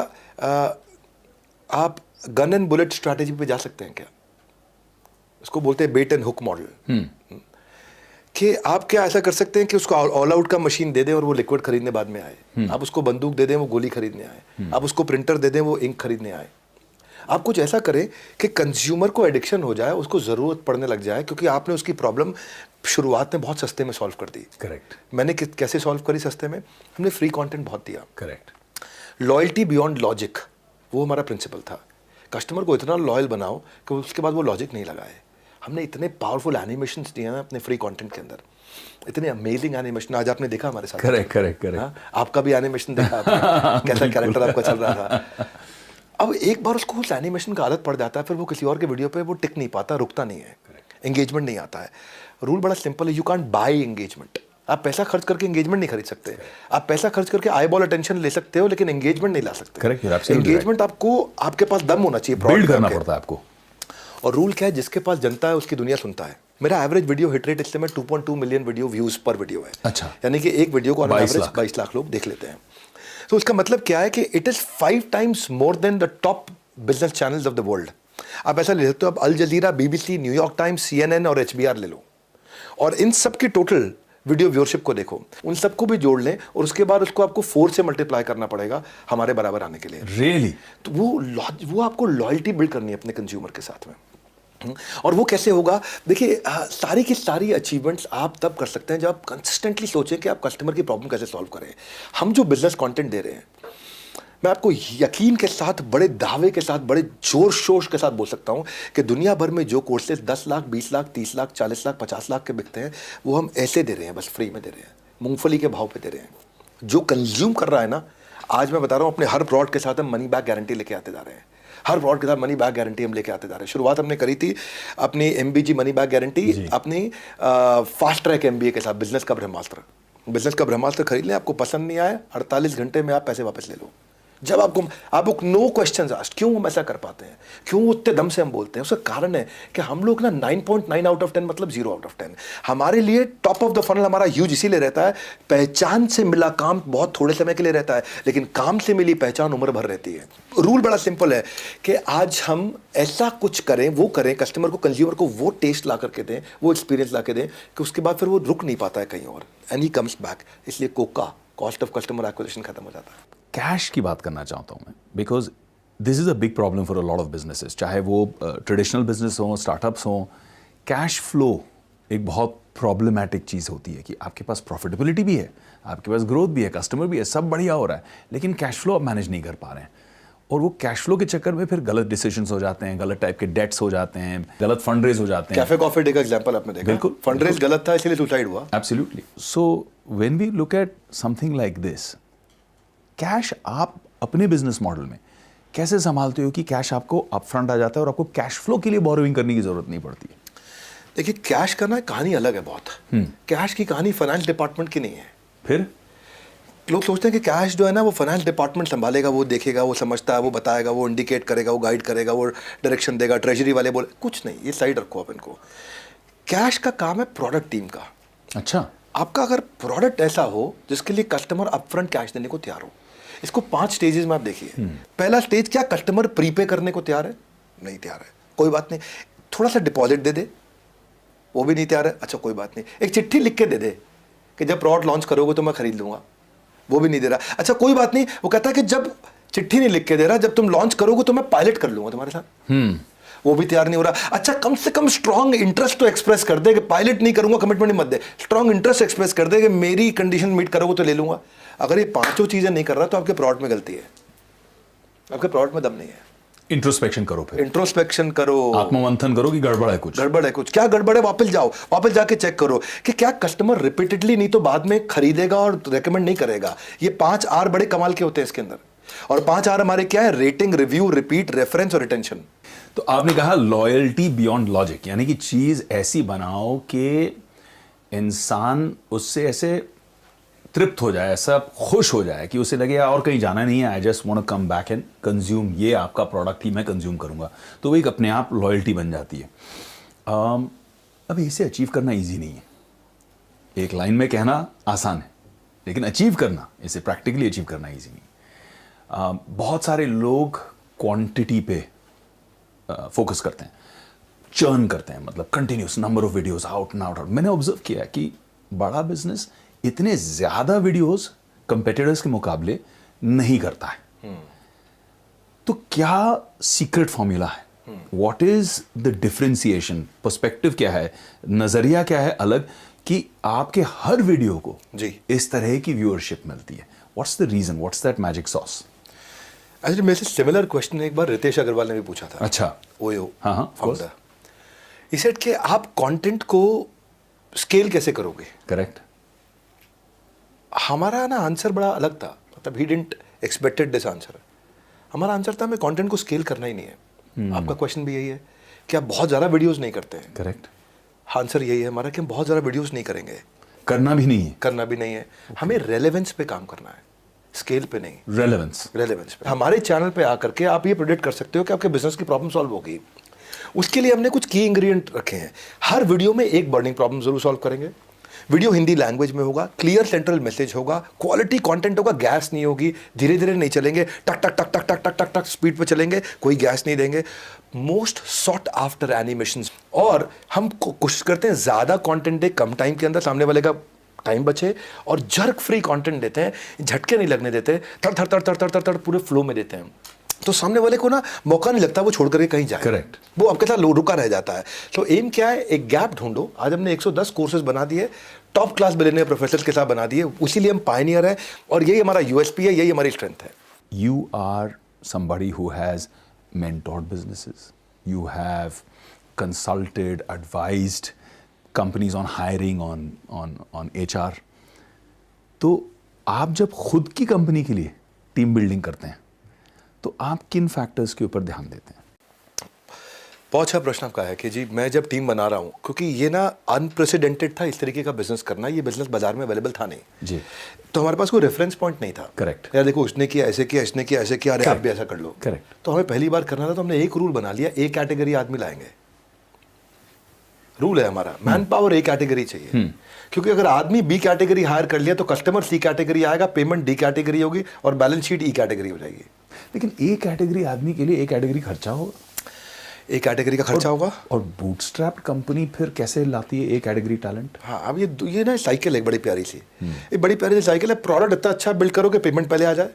आप गन एंड बुलेट स्ट्रैटेजी पे जा सकते हैं क्या? उसको बोलते हैं बेट एंड हुक मॉडल। कि आप क्या ऐसा कर सकते हैं कि उसको ऑल आउट का मशीन दे दें और वो लिक्विड खरीदने बाद में आए। आप उसको बंदूक दे दें, वो गोली खरीदने आए। आप उसको प्रिंटर दे दें, वो इंक खरीदने आए। आप कुछ ऐसा करें कि कंज्यूमर को एडिक्शन हो जाए, उसको ज़रूरत पड़ने लग जाए, क्योंकि आपने उसकी प्रॉब्लम शुरुआत में बहुत सस्ते में सॉल्व कर दी। करेक्ट। मैंने कैसे सॉल्व करी सस्ते में? हमने फ्री कंटेंट बहुत दिया। करेक्ट। लॉयल्टी बियॉन्ड लॉजिक, वो हमारा प्रिंसिपल था। कस्टमर को इतना लॉयल बनाओ कि उसके बाद वो लॉजिक नहीं लगाए। हमने इतने पावरफुल एनिमेशंस दिए हैं अपने फ्री कंटेंट के अंदर, इतने अमेजिंग एनिमेशन। आज आपने देखा हमारे साथ। Correct correct correct. आपका भी एनिमेशन देखा आपने, कैसा कैरेक्टर आपका चल रहा था। अब एक बार उसको उस एनिमेशन का आदत पड़ जाता है, फिर वो किसी और के वीडियो पे वो टिक नहीं पाता, रुकता नहीं है, एंगेजमेंट नहीं आता है। रूल बड़ा सिंपल है, यू कांट बाय एंगेजमेंट। आप पैसा खर्च करके एंगेजमेंट नहीं खरीद सकते। आप पैसा खर्च करके आई बॉल अटेंशन ले सकते हो, लेकिन एंगेजमेंट नहीं ला सकते। करेक्ट। एंगेजमेंट आपको, आपके पास दम होना चाहिए, बिल्ड करना पड़ता है आपको। और रूल क्या है, जिसके पास जनता है उसकी दुनिया सुनता है। मेरा एवरेज वीडियो हिट रेट इस समय 2.2 मिलियन वीडियो व्यूज पर वीडियो है। अच्छा। यानी कि एक वीडियो को ऑन एवरेज 22 लाख लोग देख लेते हैं। तो उसका मतलब क्या है कि it is 5 times more than the top business channels of the world. आप ऐसा ले सकते हो, अब अल जजीरा, BBC, न्यूयॉर्क टाइम्स, CNN और HBR ले लो, और इन सब की टोटल वीडियो व्यूअरशिप को देखो, उन सबको भी जोड़ लें, और उसके बाद उसको आपको 4 से मल्टीप्लाई करना पड़ेगा हमारे बराबर आने के लिए। रियली? तो वो आपको लॉयल्टी बिल्ड करनी है अपने कंज्यूमर के साथ में। और वो कैसे होगा? देखिए, सारी की सारी अचीवमेंट्स आप तब कर सकते हैं जब आप कंसिस्टेंटली सोचें कि आप कस्टमर की प्रॉब्लम कैसे सॉल्व करें। हम जो बिजनेस कंटेंट दे रहे हैं, मैं आपको यकीन के साथ, बड़े दावे के साथ, बड़े जोर शोर के साथ बोल सकता हूं कि दुनिया भर में जो कोर्सेज 10 लाख, 20 लाख, 30 लाख, 40 लाख, 50 लाख के बिकते हैं, वो हम ऐसे दे रहे हैं, बस फ्री में दे रहे हैं, मूंगफली के भाव पे दे रहे हैं। जो कंज्यूम कर रहा है ना, आज मैं बता रहा हूँ, अपने हर प्रोडक्ट के साथ हम मनी बैक गारंटी लेके आते जा रहे हैं। हर प्रोडक्ट के साथ मनी बैक गारंटी हम लेके आते जा रहे हैं। शुरुआत हमने करी थी अपनी MBG मनी बैक गारंटी अपनी फास्ट ट्रैक MBA के साथ, बिजनेस का ब्रह्मास्त्र। बिजनेस का ब्रह्मास्त्र खरीद लें, आपको पसंद नहीं आया, 48 घंटे में आप पैसे वापस ले लो। जब आपको नो क्वेश्चंस आस्क्ड, क्यों हम ऐसा कर पाते हैं, क्यों उतने दम से हम बोलते हैं, उसका कारण है कि हम लोग ना 9.9 आउट ऑफ 10 मतलब 0 आउट ऑफ 10। हमारे लिए टॉप ऑफ द फनल हमारा ह्यूज इसीलिए रहता है, पहचान से मिला काम बहुत थोड़े समय के लिए रहता है, लेकिन काम से मिली पहचान उम्र भर रहती है। रूल बड़ा सिंपल है कि आज हम ऐसा कुछ करें, वो करें, कस्टमर को, कंज्यूमर को वो टेस्ट ला करके दें, वो एक्सपीरियंस ला के दें कि उसके बाद फिर वो रुक नहीं पाता है कहीं और, एंड ही कम्स बैक। इसलिए Coca cost of customer acquisition खत्म हो जाता है। कैश की बात करना चाहता हूं मैं, because this is a big problem for a lot of businesses, चाहे वो ट्रेडिशनल बिजनेस हो, स्टार्टअप्स हो। कैश फ्लो एक बहुत प्रॉब्लमैटिक चीज़ होती है कि आपके पास प्रॉफिटेबिलिटी भी है, आपके पास ग्रोथ भी है, कस्टमर भी है, सब बढ़िया हो रहा है, लेकिन कैश फ्लो आप मैनेज नहीं कर पा रहे हैं। और वो कैश फ्लो के चक्कर में फिर गलत डिसीजंस हो जाते हैं, गलत टाइप के डेट्स हो जाते हैं, गलत फंड रेज हो जाते हैं। कैफे कॉफी डे का एग्जांपल आपने देखा, बिल्कुल, फंड रेज गलत था इसलिए सुसाइड हुआ। Absolutely. So when we look at something like this, cash आप अपने बिजनेस मॉडल में कैसे संभालते हो कि कैश आपको अपफ्रंट आ जाता है और आपको कैश फ्लो के लिए बोरोइंग करने की जरूरत नहीं पड़ती है? देखिए, कैश का ना कहानी अलग है बहुत। कैश की कहानी फाइनेंस डिपार्टमेंट की नहीं है। फिर लोग सोचते हैं कि कैश जो है ना वो फाइनेंस डिपार्टमेंट संभालेगा, वो देखेगा, वो समझता है, वो बताएगा, वो इंडिकेट करेगा, वो गाइड करेगा, वो डायरेक्शन देगा, ट्रेजरी वाले बोले, कुछ नहीं, ये साइड रखो आप इनको। कैश का काम है प्रोडक्ट टीम का। अच्छा, आपका अगर प्रोडक्ट ऐसा हो जिसके लिए कस्टमर अपफ्रंट कैश देने को तैयार हो, इसको 5 स्टेजेस में आप देखिए। पहला स्टेज, क्या कस्टमर प्रीपे करने को तैयार है? नहीं तैयार है, कोई बात नहीं। थोड़ा सा डिपॉजिट दे दे, वो भी नहीं तैयार है, अच्छा कोई बात नहीं। एक चिट्ठी लिख के दे दे कि जब प्रोडक्ट लॉन्च करोगे तो मैं खरीद लूंगा, वो भी नहीं दे रहा, अच्छा कोई बात नहीं। वो कहता है कि जब चिट्ठी नहीं लिख के दे रहा, जब तुम लॉन्च करोगे तो मैं पायलट कर लूंगा तुम्हारे साथ, वो भी तैयार नहीं हो रहा। अच्छा कम से कम स्ट्रांग इंटरेस्ट तो एक्सप्रेस कर दे कि पायलट नहीं करूंगा, कमिटमेंट नहीं मत दे, स्ट्रांग इंटरेस्ट एक्सप्रेस कर दे कि मेरी कंडीशन मीट करोगे तो ले लूंगा। अगर ये 5 चीजें नहीं कर रहा तो आपके प्रोडक्ट में गलती है, आपके प्रोडक्ट में दम नहीं है। इंट्रोस्पेक्शन करो, फिर इंट्रोस्पेक्शन करो, आत्ममंथन करो कि गड़बड़ है कुछ, गड़बड़ है कुछ, क्या गड़बड़ है, वापस जाओ, वापस जाके चेक करो कि क्या कस्टमर रिपीटेडली नहीं तो बाद में खरीदेगा और रेकमेंड नहीं करेगा। ये 5 R बड़े कमाल के होते हैं इसके अंदर। और 5 R हमारे क्या है? रेटिंग, रिव्यू, रिपीट, रेफरेंस और रिटेंशन। तो आपने कहा लॉयल्टी बियॉन्ड लॉजिक, यानी कि चीज ऐसी बनाओ कि इंसान उससे ऐसे तृप्त हो जाए, ऐसा खुश हो जाए कि उसे लगे और कहीं जाना नहीं है, I just want to come back and consume ये आपका प्रोडक्ट ही मैं कंज्यूम करूंगा। तो वो एक अपने आप लॉयल्टी बन जाती है। अब इसे अचीव करना इजी नहीं है, एक लाइन में कहना आसान है, लेकिन अचीव करना, इसे प्रैक्टिकली अचीव करना इजी नहीं। बहुत सारे लोग क्वांटिटी पे फोकस करते हैं, चर्न करते हैं, मतलब continuous number of videos out and out. मैंने ऑब्जर्व किया कि बड़ा बिजनेस इतने ज्यादा वीडियोस कंपेटिटर्स के मुकाबले नहीं करता है। तो क्या सीक्रेट फॉर्मूला है? What is the differentiation? Perspective क्या है, नजरिया क्या है अलग कि आपके हर वीडियो को जी इस तरह की व्यूअरशिप मिलती है? What's the reason, what's that magic sauce? Actually मेरे से सिमिलर क्वेश्चन एक बार रितेश अग्रवाल ने भी पूछा था। अच्छा, ओयो, हाँ, फाउंडर। ही सेड कि आप कंटेंट को स्केल कैसे करोगे? करेक्ट। हमारा ना आंसर बड़ा अलग था, मतलब he didn't expected this answer. हमारा आंसर था हमें कंटेंट को स्केल करना ही नहीं है। आपका क्वेश्चन भी यही है कि आप बहुत ज़्यादा वीडियोस नहीं करते हैं। करेक्ट। आंसर यही है हमारा कि हम बहुत ज़्यादा वीडियोस नहीं करेंगे, करना भी नहीं है, करना भी नहीं है। हमें रेलेवेंस पे काम करना है, स्केल पे नहीं। रेलेवेंस पे हमारे चैनल पे आकर के आप ये प्रेडिक्ट कर सकते हो कि आपके बिजनेस की प्रॉब्लम सॉल्व होगी। उसके लिए हमने कुछ की इंग्रेडिएंट रखे हैं। हर वीडियो में एक बर्निंग प्रॉब्लम जरूर सॉल्व करेंगे। वीडियो हिंदी लैंग्वेज में होगा, क्लियर सेंट्रल मैसेज होगा, क्वालिटी कंटेंट होगा, गैस नहीं होगी, धीरे धीरे नहीं चलेंगे, टक टक टक टक टक टक टक टक स्पीड पे चलेंगे, कोई गैस नहीं देंगे। Most sought after animations. और हम कोशिश करते हैं ज़्यादा कंटेंट दे कम टाइम के अंदर, सामने वाले का टाइम बचे, और जर्क फ्री कंटेंट देते हैं, झटके नहीं लगने देते, तड़ तड़ तड़ तड़ तड़ तड़ तड़ पूरे फ्लो में देते हैं। तो सामने वाले को ना मौका नहीं लगता वो छोड़ करके कहीं जाए। करेक्ट। वो आपके साथ रुका रह जाता है। तो एम क्या है? एक गैप ढूंढो। आज हमने 110 कोर्सेज बना दिए, टॉप क्लास बिलियनियर प्रोफेसर्स के साथ बना दिए, उसीलिए हम पायनियर है और यही हमारा यूएसपी है, यही हमारी स्ट्रेंथ है। You are somebody who has mentored businesses. You have consulted, advised companies on hiring, on HR. तो आप जब खुद की कंपनी के लिए टीम बिल्डिंग करते हैं तो आप किन फैक्टर्स के ऊपर ध्यान देते हैं? बहुत अच्छा प्रश्न आपका है कि जी मैं जब टीम बना रहा हूँ, क्योंकि ये ना अनप्रेसिडेंटेड था इस तरीके का बिजनेस करना, ये बिजनेस बाजार में अवेलेबल था नहीं जी। तो हमारे पास कोई रेफरेंस पॉइंट नहीं था। करेक्ट। यार देखो उसने किया ऐसे किया, इसने किया ऐसे किया, अरे आप भी ऐसा कर लो। करेक्ट। तो हमें पहली बार करना था तो हमने एक रूल बना लिया, ए कैटेगरी आदमी लाएंगे। रूल है हमारा, मैन पावर ए कैटेगरी चाहिए, क्योंकि अगर आदमी बी कैटेगरी हायर कर लिया तो कस्टमर सी कैटेगरी आएगा, पेमेंट डी कैटेगरी होगी और बैलेंस शीट ई कैटेगरी हो जाएगी। लेकिन ए कैटेगरी आदमी के लिए ए कैटेगरी खर्चा होगा, ए कैटेगरी का खर्चा होगा। और बूटस्ट्रैप कंपनी फिर कैसे लाती है ए कैटेगरी टैलेंट? हाँ, अब ये ना साइकिल है बड़ी प्यारी सी, एक बड़ी प्यारी सी साइकिल है। प्रोडक्ट इतना अच्छा बिल्ड करोगे, पेमेंट पहले आ जाए,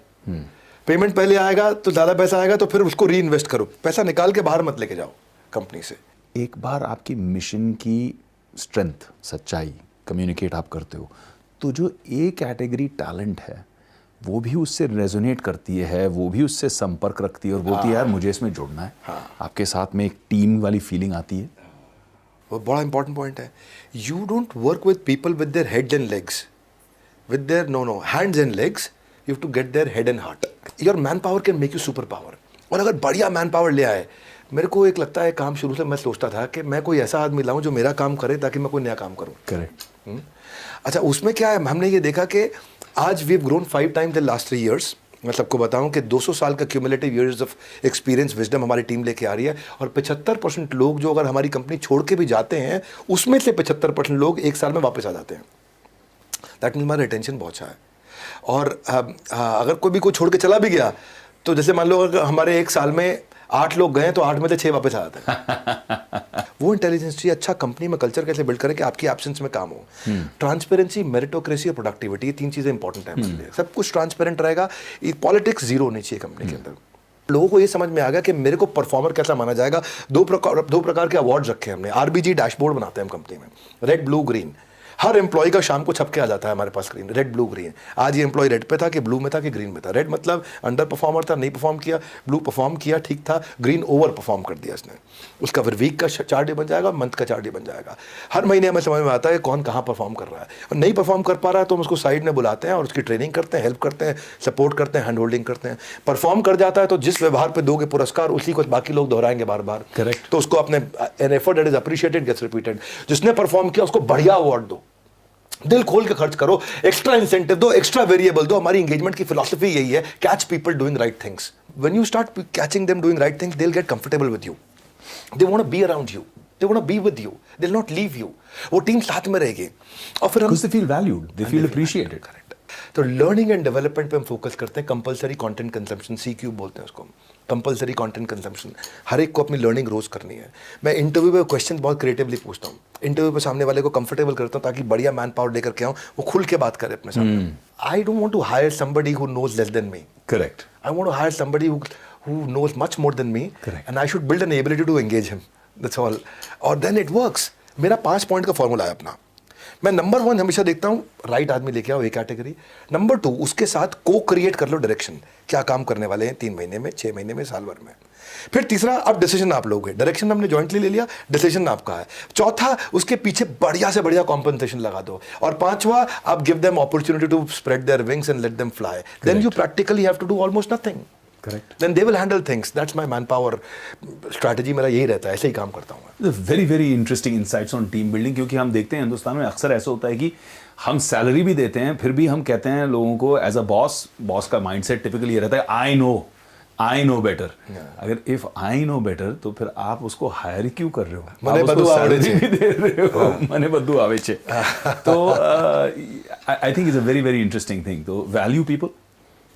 पेमेंट पहले आएगा तो ज़्यादा पैसा आएगा, तो फिर उसको री इन्वेस्ट करो, पैसा निकाल के बाहर मत लेके जाओ कंपनी से। एक बार आपकी मिशन की स्ट्रेंथ, सच्चाई कम्युनिकेट आप करते हो, तो जो ए कैटेगरी टैलेंट है वो भी उससे रेजोनेट करती है, वो भी उससे संपर्क रखती है और बोलती है यार मुझे इसमें जुड़ना है। आपके साथ में एक टीम वाली फीलिंग आती है। वो बड़ा इंपॉर्टेंट पॉइंट है। You don't work with people with their head and legs, with their no hands and legs, you have to get their head and heart. Your man power can make you super power. और अगर बढ़िया man power ले आए, मेरे को एक लगता है काम शुरू से मैं सोचता था कि मैं कोई ऐसा आदमी लाऊं जो मेरा काम करे ताकि मैं कोई नया काम करूं। करेक्ट। अच्छा, उसमें क्या है, हमने ये देखा कि आज we have grown 5 times in last 3 years। मैं सबको बताऊं कि 200 साल का cumulative years of experience wisdom हमारी टीम लेके आ रही है, और 75% लोग जो अगर हमारी कंपनी छोड़ के भी जाते हैं, उसमें से 75% लोग 1 साल में वापस आ जाते हैं। दैट मीन्स हमारा रिटेंशन बहुत अच्छा है। और अगर कोई भी कोई छोड़ के चला भी गया, तो जैसे मान लो अगर हमारे 1 साल में 8 लोग गए तो 8 में से 6 वापस आ जाते हैं। वो इंटेलिजेंस चाहिए। अच्छा कंपनी में कल्चर कैसे बिल्ड करें कि आपकी एब्सेंस में काम हो। ट्रांसपेरेंसी, मेरिटोक्रेसी और प्रोडक्टिविटी, ये 3 चीजें इंपॉर्टेंट है हमारे लिए। सब कुछ ट्रांसपेरेंट रहेगा, पॉलिटिक्स जीरो होनी चाहिए कंपनी के अंदर। लोगों को ये समझ में आ गया कि मेरे को परफॉर्मर कैसा माना जाएगा। दो प्रकार के अवार्ड रखे हमने। आरबीजी डैशबोर्ड बनाते हैं हम कंपनी में, रेड ब्लू ग्रीन। हर एम्प्लॉय का शाम को छप के आ जाता है हमारे पास स्क्रीन, रेड ब्लू ग्रीन। आज ये एम्प्लॉय रेड पे था कि ब्लू में था कि ग्रीन में था। रेड मतलब अंडर परफॉर्मर था, नहीं परफॉर्म किया। ब्लू परफॉर्म किया, ठीक था। ग्रीन ओवर परफॉर्म कर दिया इसने। उसका फिर वीक का चार्ट ही बन जाएगा, मंथ का चार्ट ही बन जाएगा। हर महीने हमें समझ में आता है कौन कहाँ परफॉर्म कर रहा है, और नहीं परफॉर्म कर पा रहा है तो हम उसको साइड में बुलाते हैं और उसकी ट्रेनिंग करते हैं, हेल्प करते हैं, सपोर्ट करते हैं, हैंड होल्डिंग करते हैं। परफॉर्म कर जाता है तो जिस व्यवहार पर दोगे पुरस्कार, उसी को बाकी लोग दोहराएंगे बार बार। करेक्ट। तो उसको अपने an effort that is appreciated gets repeated. जिसने परफॉर्म किया उसको बढ़िया अवार्ड दो, दिल खोल के खर्च करो, एक्स्ट्रा इंसेंटिव दो, एक्स्ट्रा वेरिएबल दो। हमारी एंगेजमेंट की फिलॉसफी यही है, catch people doing right things. When you start catching them doing right things, they will get comfortable with you, they want to be around you, they want to be with you, they will not leave you. वो team साथ में रहेगी और फिर हम they feel valued, they feel appreciated. Correct. तो learning and development पे हम फोकस करते हैं। कंपलसरी कंटेंट कंजम्पशन, CQ बोलते हैं उसको, कंपलसरी कंटेंट कंजम्पशन। हर एक को अपनी लर्निंग रोज करनी है। मैं इंटरव्यू पे क्वेश्चन बहुत क्रिएटिवली पूछता हूँ। इंटरव्यू पे सामने वाले को कंफर्टेबल करता हूँ ताकि बढ़िया मैन पावर लेकर के आऊँ, वो खुल के बात करे अपने सामने। I don't want to hire somebody who knows less than me. Correct. I want to hire somebody who knows much more than me, Correct. and I should build an ability to engage him. That's all. और then it works. मेरा 5 point का formula है अपना। मैं number 1 हमेशा देखता हूँ, right आदमी लेके आओ, एक कैटेगरी। नंबर 2, उसके साथ को क्रिएट कर लो डायरेक्शन, क्या काम करने वाले हैं 3 महीने में, 6 महीने में, साल भर में। फिर तीसरा, अब डिसीजन आप लोगे, डायरेक्शन हमने जॉइंटली ले लिया, डिसीजन आपका है। चौथा, उसके पीछे बढ़िया से बढ़िया कॉम्पनसेशन लगा दो। और 5वां, आप give them opportunity to spread their wings and let them fly. Then you practically have to do almost nothing. Correct. Then they will handle things. That's my manpower strategy. मेरा यही रहता है, ऐसे ही काम करता हूँ मैं। Very very interesting insights on team building, क्योंकि हम देखते हैं हिंदुस्तान में अक्सर ऐसा होता है कि हम सैलरी भी देते हैं, फिर भी हम कहते हैं लोगों को एज अ बॉस का माइंडसेट टिपिकली ये रहता है, आई नो बेटर। अगर इफ आई नो बेटर तो फिर आप उसको हायर क्यों कर रहे हो? मने बदू आवे छे, भी दे रहे हो, मने बदू आवे छे। तो I think it's a very very interesting thing. तो value people,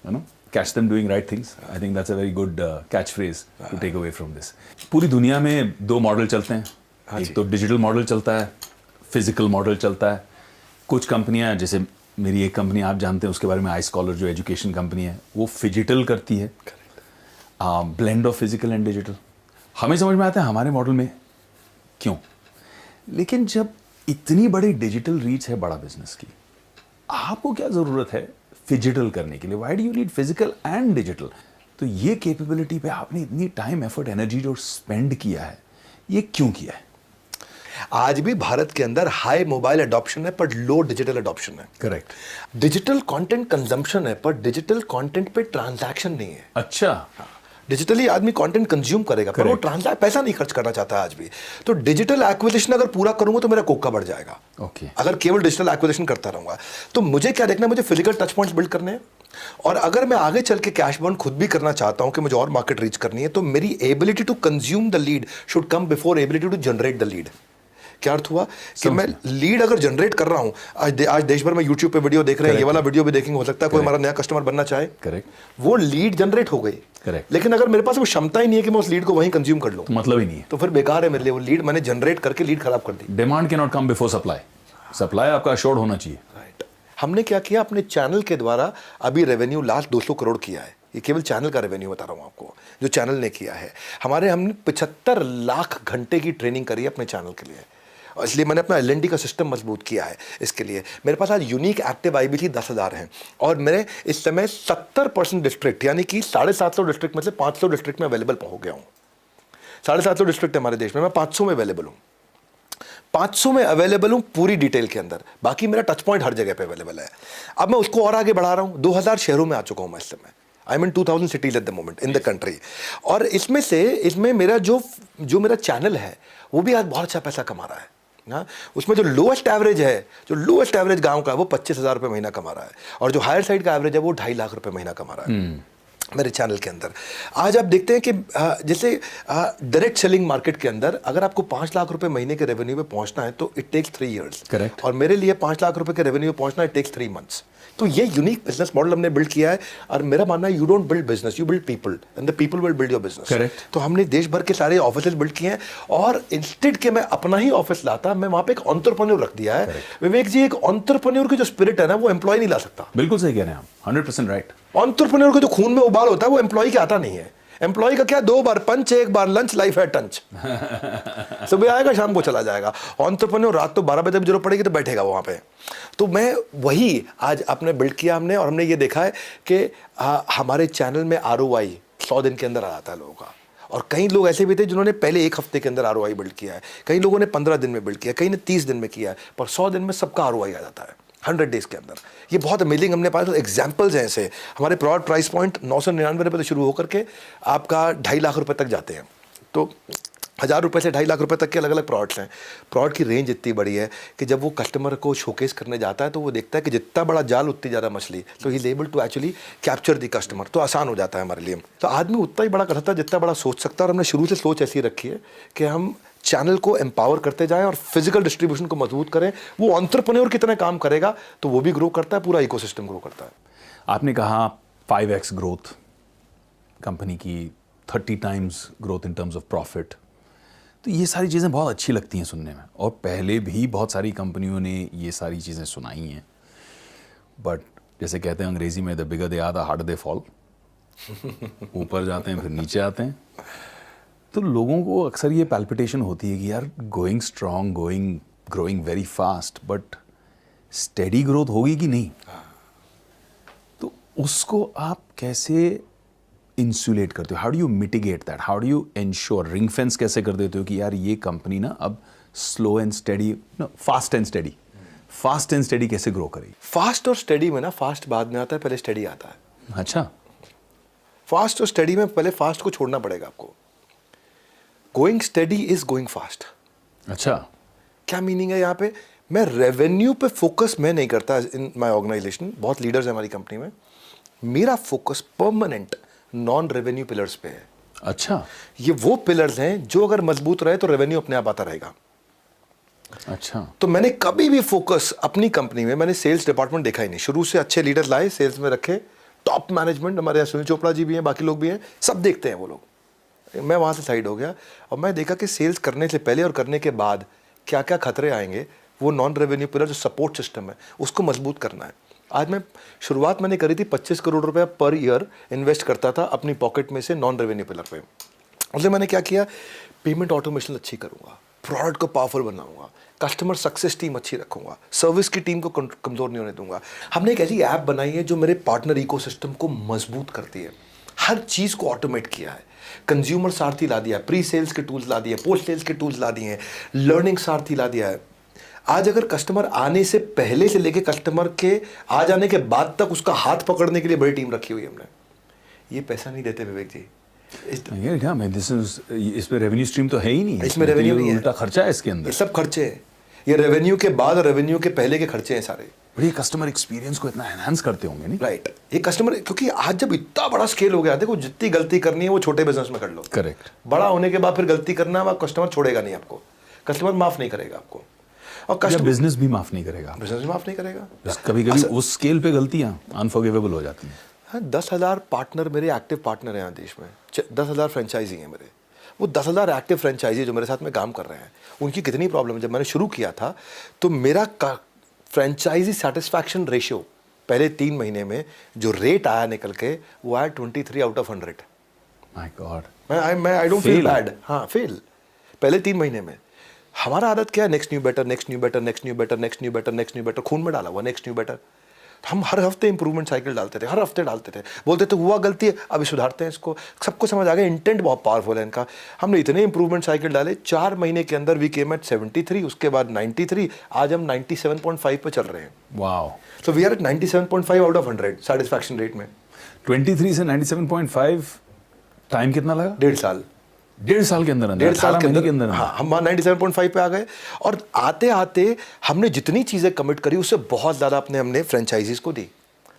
you know, catch them doing right things. I think that's a very good catchphrase to take away from this. पूरी दुनिया में 2 मॉडल चलते हैं। एक तो डिजिटल मॉडल चलता है, फिजिकल मॉडल चलता है। कुछ कंपनियां, जैसे मेरी एक कंपनी आप जानते हैं उसके बारे में, आई स्कॉलर जो एजुकेशन कंपनी है, वो फिजिटल करती है, blend of physical and digital. हमें समझ में आता है हमारे मॉडल में क्यों, लेकिन जब इतनी बड़ी डिजिटल रीच है बड़ा बिजनेस की, आपको क्या जरूरत है फिजिटल करने के लिए? Why do you need physical and digital? तो ये कैपेबिलिटी पे आपने इतनी टाइम, एफर्ट, एनर्जी जो स्पेंड किया है, ये क्यों किया है? आज भी भारत के अंदर हाई मोबाइल अडॉप्शन है पर लो डिजिटल अडॉप्शन है। करेक्ट। डिजिटल कंटेंट कंजम्पशन है पर डिजिटल कंटेंट पे ट्रांजैक्शन नहीं है। अच्छा। डिजिटली आदमी कंटेंट कंज्यूम करेगा, पर वो ट्रांसफर पैसा नहीं खर्च करना चाहता आज भी। तो डिजिटल एक्विजिशन अगर पूरा करूंगा तो मेरा कोका बढ़ जाएगा। ओके। अगर केवल डिजिटल एक्विजिशन करता रहूंगा तो मुझे क्या देखना है, मुझे फिजिकल टच पॉइंट्स बिल्ड करने हैं। और अगर मैं आगे चल के कैश बर्न खुद भी करना चाहता हूं कि मुझे और मार्केट रीच करनी है, तो मेरी ability to consume the lead should come before ability to generate the lead. क्या अर्थ हुआ कि मैं लीड अगर जनरेट कर रहा हूं, आज देश भर में यूट्यूब पे वीडियो देख रहे हैं, ये वाला वीडियो भी देखेंगे, हो सकता है कोई हमारा नया कस्टमर बनना चाहे, करेक्ट, वो लीड जनरेट हो गई, करेक्ट। लेकिन अगर मेरे पास वो क्षमता ही नहीं है कि मैं उस लीड को वहीं कंज्यूम कर लूं, तो मतलब ही नहीं है, तो फिर बेकार है मेरे लिए। वो लीड मैंने जनरेट करके लीड खराब कर दी। Demand can not come before supply, supply आपका अश्योर्ड होना चाहिए। राइट। हमने क्या किया, अपने चैनल के द्वारा अभी रेवेन्यू लास्ट 200 करोड़ किया है। ये केवल चैनल का रेवेन्यू बता रहा हूं आपको, जो चैनल ने किया है। हमने 75 लाख घंटे की ट्रेनिंग करी है अपने चैनल के लिए, और इसलिए मैंने अपना LND का सिस्टम मजबूत किया है। इसके लिए मेरे पास आज यूनिक एक्टिव IBC 10,000 हैं, और मेरे इस समय 70% डिस्ट्रिक्ट, यानी कि 750 डिस्ट्रिक्ट में से 500 डिस्ट्रिक्ट में अवेलेबल हो गया हूँ। 750 डिस्ट्रिक्ट है हमारे देश में, मैं 500 में अवेलेबल हूँ। 500 में अवेलेबल हूँ पूरी डिटेल के अंदर, बाकी मेरा टच पॉइंट हर जगह पे अवेलेबल है। अब मैं उसको और आगे बढ़ा रहा हूँ। 2000 शहरों में आ चुका हूँ मैं इस समय। I mean 2000 cities at the moment in the country. और इसमें मेरा जो मेरा चैनल है वो भी आज बहुत अच्छा पैसा कमा रहा है। हाँ, उसमें जो लोएस्ट एवरेज गांव का है वो 25,000 रुपये महीना कमा रहा है, और जो हायर साइड का एवरेज है वो 2.5 लाख रुपए महीना कमा रहा है मेरे चैनल के अंदर। आज आप देखते हैं कि जैसे डायरेक्ट सेलिंग मार्केट के अंदर अगर आपको 5 लाख रुपए महीने के रेवेन्यू पे पहुंचना है तो इट टेक्स 3 years। करेक्ट। और मेरे लिए 5 लाख रुपए के रेवेन्यू पे पहुंचना इट टेक्स 3 months। तो ये यूनिक बिजनेस मॉडल हमने बिल्ड किया है, और मेरा मानना है you don't build business, you build people, and the people will build your business. Correct. तो हमने देश भर के सारे ऑफिस बिल्ड किए हैं, और इंस्टेड के मैं अपना ही ऑफिस लाता, मैं वहां पे एक एंटरप्रेन्योर रख दिया है। विवेक जी, एक एंटरप्रेन्योर की जो स्पिरिट है ना, वो एम्प्लॉय नहीं ला सकता। बिल्कुल सही कह रहे हैं आप, 100% राइट। एंटरप्रेन्योर का जो खून में उबाल होता है वो एम्प्लॉय के आता नहीं है। एम्प्लॉय का क्या, 2 बार पंच, 1 बार लंच, लाइफ है टंच। सुबह आएगा शाम को चला जाएगा। एंटरप्रेन्योर रात तो 12 बजे भी जरूरत पड़ेगी तो बैठेगा वहां पे। तो मैं वही आज आपने बिल्ड किया हमने, और हमने ये देखा है कि हमारे चैनल में ROI 100 दिन के अंदर आ जाता है लोगों का। और कई लोग ऐसे भी थे जिन्होंने पहले 1 हफ्ते के अंदर ROI बिल्ड किया है, कई लोगों ने 15 दिन में बिल्ड किया, कई ने 30 दिन में किया है, पर 100 दिन में सबका ROI आ जाता है 100 डेज के अंदर। ये बहुत अमेजिंग, हमने पास एग्जाम्पल्स हैं ऐसे। हमारे प्रोडक्ट प्राइस पॉइंट 999 रुपये से शुरू होकर के आपका 2.5 लाख रुपए तक जाते हैं। तो 1000 रुपये से 2.5 लाख रुपए तक के अलग अलग प्रोडक्ट्स हैं। प्रोडक्ट की रेंज इतनी बड़ी है कि जब वो कस्टमर को शोकेस करने जाता है तो वो देखता है कि जितना बड़ा जाल उतनी ज़्यादा मछली, तो he is able to actually capture the customer. तो आसान हो जाता है हमारे लिए। तो आदमी उतना ही बड़ा कर सकता है जितना बड़ा सोच सकता है, और हमने शुरू से सोच ऐसी रखी है कि हम चैनल को एम्पावर करते जाएं और फिजिकल डिस्ट्रीब्यूशन को मजबूत करें। वो एंटरप्रेन्योर की तरह काम करेगा तो वो भी ग्रो करता है, पूरा इकोसिस्टम ग्रो करता है। आपने कहा 5x ग्रोथ कंपनी की, 30 times growth in terms of profit. तो ये सारी चीज़ें बहुत अच्छी लगती हैं सुनने में, और पहले भी बहुत सारी कंपनियों ने ये सारी चीज़ें सुनाई हैं। बट जैसे कहते हैं अंग्रेजी में, the bigger they are the harder they fall. ऊपर जाते हैं फिर नीचे आते हैं। तो लोगों को अक्सर ये पैल्पिटेशन होती है कि यार going strong, growing very fast, but steady growth होगी कि नहीं। तो उसको आप कैसे इंसुलेट करते हो? How do you mitigate that? How do you ensure, ring fence कैसे कर देते हो कि यार ये कंपनी ना अब slow and steady, fast and steady कैसे ग्रो करेगी? फास्ट और स्टेडी में ना, फास्ट बाद में आता है, पहले स्टेडी आता है। अच्छा। फास्ट और स्टेडी में पहले फास्ट को छोड़ना पड़ेगा आपको। Going steady is going fast. अच्छा, क्या मीनिंग है यहाँ पे? मैं रेवेन्यू पे फोकस मैं नहीं करता इन माय ऑर्गेनाइजेशन। बहुत लीडर्स हैं हमारी कंपनी में। मेरा focus permanent non revenue pillars पे है। अच्छा, ये वो पिलर्स हैं जो अगर मजबूत रहे तो रेवेन्यू अपने आप आता रहेगा। अच्छा। तो मैंने कभी भी फोकस अपनी कंपनी में, मैंने सेल्स डिपार्टमेंट देखा ही नहीं। शुरू से अच्छे लीडर्स लाए, सेल्स में रखे, टॉप मैनेजमेंट, हमारे यहाँ सुनील चोपड़ा जी भी हैं, बाकी लोग भी हैं, सब देखते हैं वो लोग। मैं वहाँ से साइड हो गया और मैं देखा कि सेल्स करने से पहले और करने के बाद क्या क्या खतरे आएंगे। वो नॉन रेवेन्यू पिलर जो सपोर्ट सिस्टम है उसको मजबूत करना है। आज शुरुआत मैंने करी थी 25 करोड़ रुपया पर ईयर इन्वेस्ट करता था अपनी पॉकेट में से नॉन रेवेन्यू पिलर पे। उससे मैंने क्या किया, पेमेंट ऑटोमेशन अच्छी करूँगा, प्रोडक्ट को पावरफुल बनाऊंगा, कस्टमर सक्सेस टीम अच्छी रखूंगा, सर्विस की टीम को कमज़ोर नहीं होने दूंगा। हमने एक ऐसी ऐप बनाई है जो मेरे पार्टनर इकोसिस्टम को मजबूत करती है। हर चीज़ को ऑटोमेट किया है। कंज्यूमर सारथी ला दिया, प्री सेल्स के टूल्स ला दिए, पोस्ट सेल्स के टूल्स ला दिए हैं, लर्निंग सारथी ला दिया है। आज अगर कस्टमर आने से पहले से लेके कस्टमर के आ जाने के बाद तक उसका हाथ पकड़ने के लिए बड़ी टीम रखी हुई है हमने। ये पैसा नहीं देते विवेक जी, ये क्या मैं इस पे रेवेन्यू स्ट्रीम तो है ही नहीं, इसमें रेवेन्यू नहीं है, उल्टा खर्चा है इसके अंदर। ये सब खर्चे हैं, ये रेवेन्यू के बाद और रेवेन्यू के पहले के खर्चे हैं सारे। बड़ी कस्टमर एक्सपीरियंस को इतना एनहांस करते होंगे नहीं? राइट, ये कस्टमर, क्योंकि आज जब इतना बड़ा स्केल हो गया, देखो जितनी गलती करनी है वो छोटे बिजनेस में कर लो। करेक्ट। बड़ा होने के बाद फिर गलती करना, वह कस्टमर छोड़ेगा नहीं आपको, कस्टमर माफ नहीं करेगा आपको, और या कस्टमर बिजनेस भी माफ नहीं करेगा, बिजनेस भी माफ नहीं करेगा। कभी कभी उस स्केल पे गलतियां अनफॉरगिवेबल हो जाती हैं। हाँ, 10,000 पार्टनर मेरे एक्टिव पार्टनर हैं यहाँ देश में, 10,000 फ्रेंचाइजी हैं मेरे। वो 10,000 एक्टिव फ्रेंचाइजी जो मेरे साथ में काम कर रहे हैं, उनकी कितनी प्रॉब्लम है। जब मैंने शुरू किया था तो मेरा फ्रेंचाइजी सेटिस्फैक्शन रेशियो पहले 3 महीने में जो रेट आया निकल के, वो आया 23 आउट ऑफ 100। माय गॉड, मैं आई डोंट फील बैड। हाँ, फेल पहले 3 महीने में। हमारा आदत क्या है, next new better, next new better, next new better, next new better, next new better, खून में डाला हुआ नेक्स्ट न्यू बेटर। हम हर हफ्ते इंप्रूवमेंट साइकिल डालते थे, हर हफ्ते डालते थे, बोलते थे हुआ गलती है अभी सुधारते हैं इसको। सबको समझ आ गया इंटेंट बहुत पावरफुल है इनका। हमने इतने इंप्रूवमेंट साइकिल डाले, 4 महीने के अंदर वी केम एट 73, उसके बाद 93, आज हम 97.5 पे चल रहे हैं। Wow. So we are at 97.5 out of 100 satisfaction rate में। 23 से 97.5 टाइम कितना लगा? 1.5 साल। 1.5 साल के अंदर 1.5 साल के अंदर हाँ, हम 97.5 पे आ गए। और आते आते हमने जितनी चीज़ें कमिट करी उससे बहुत ज़्यादा हमने फ्रेंचाइजीज को दी,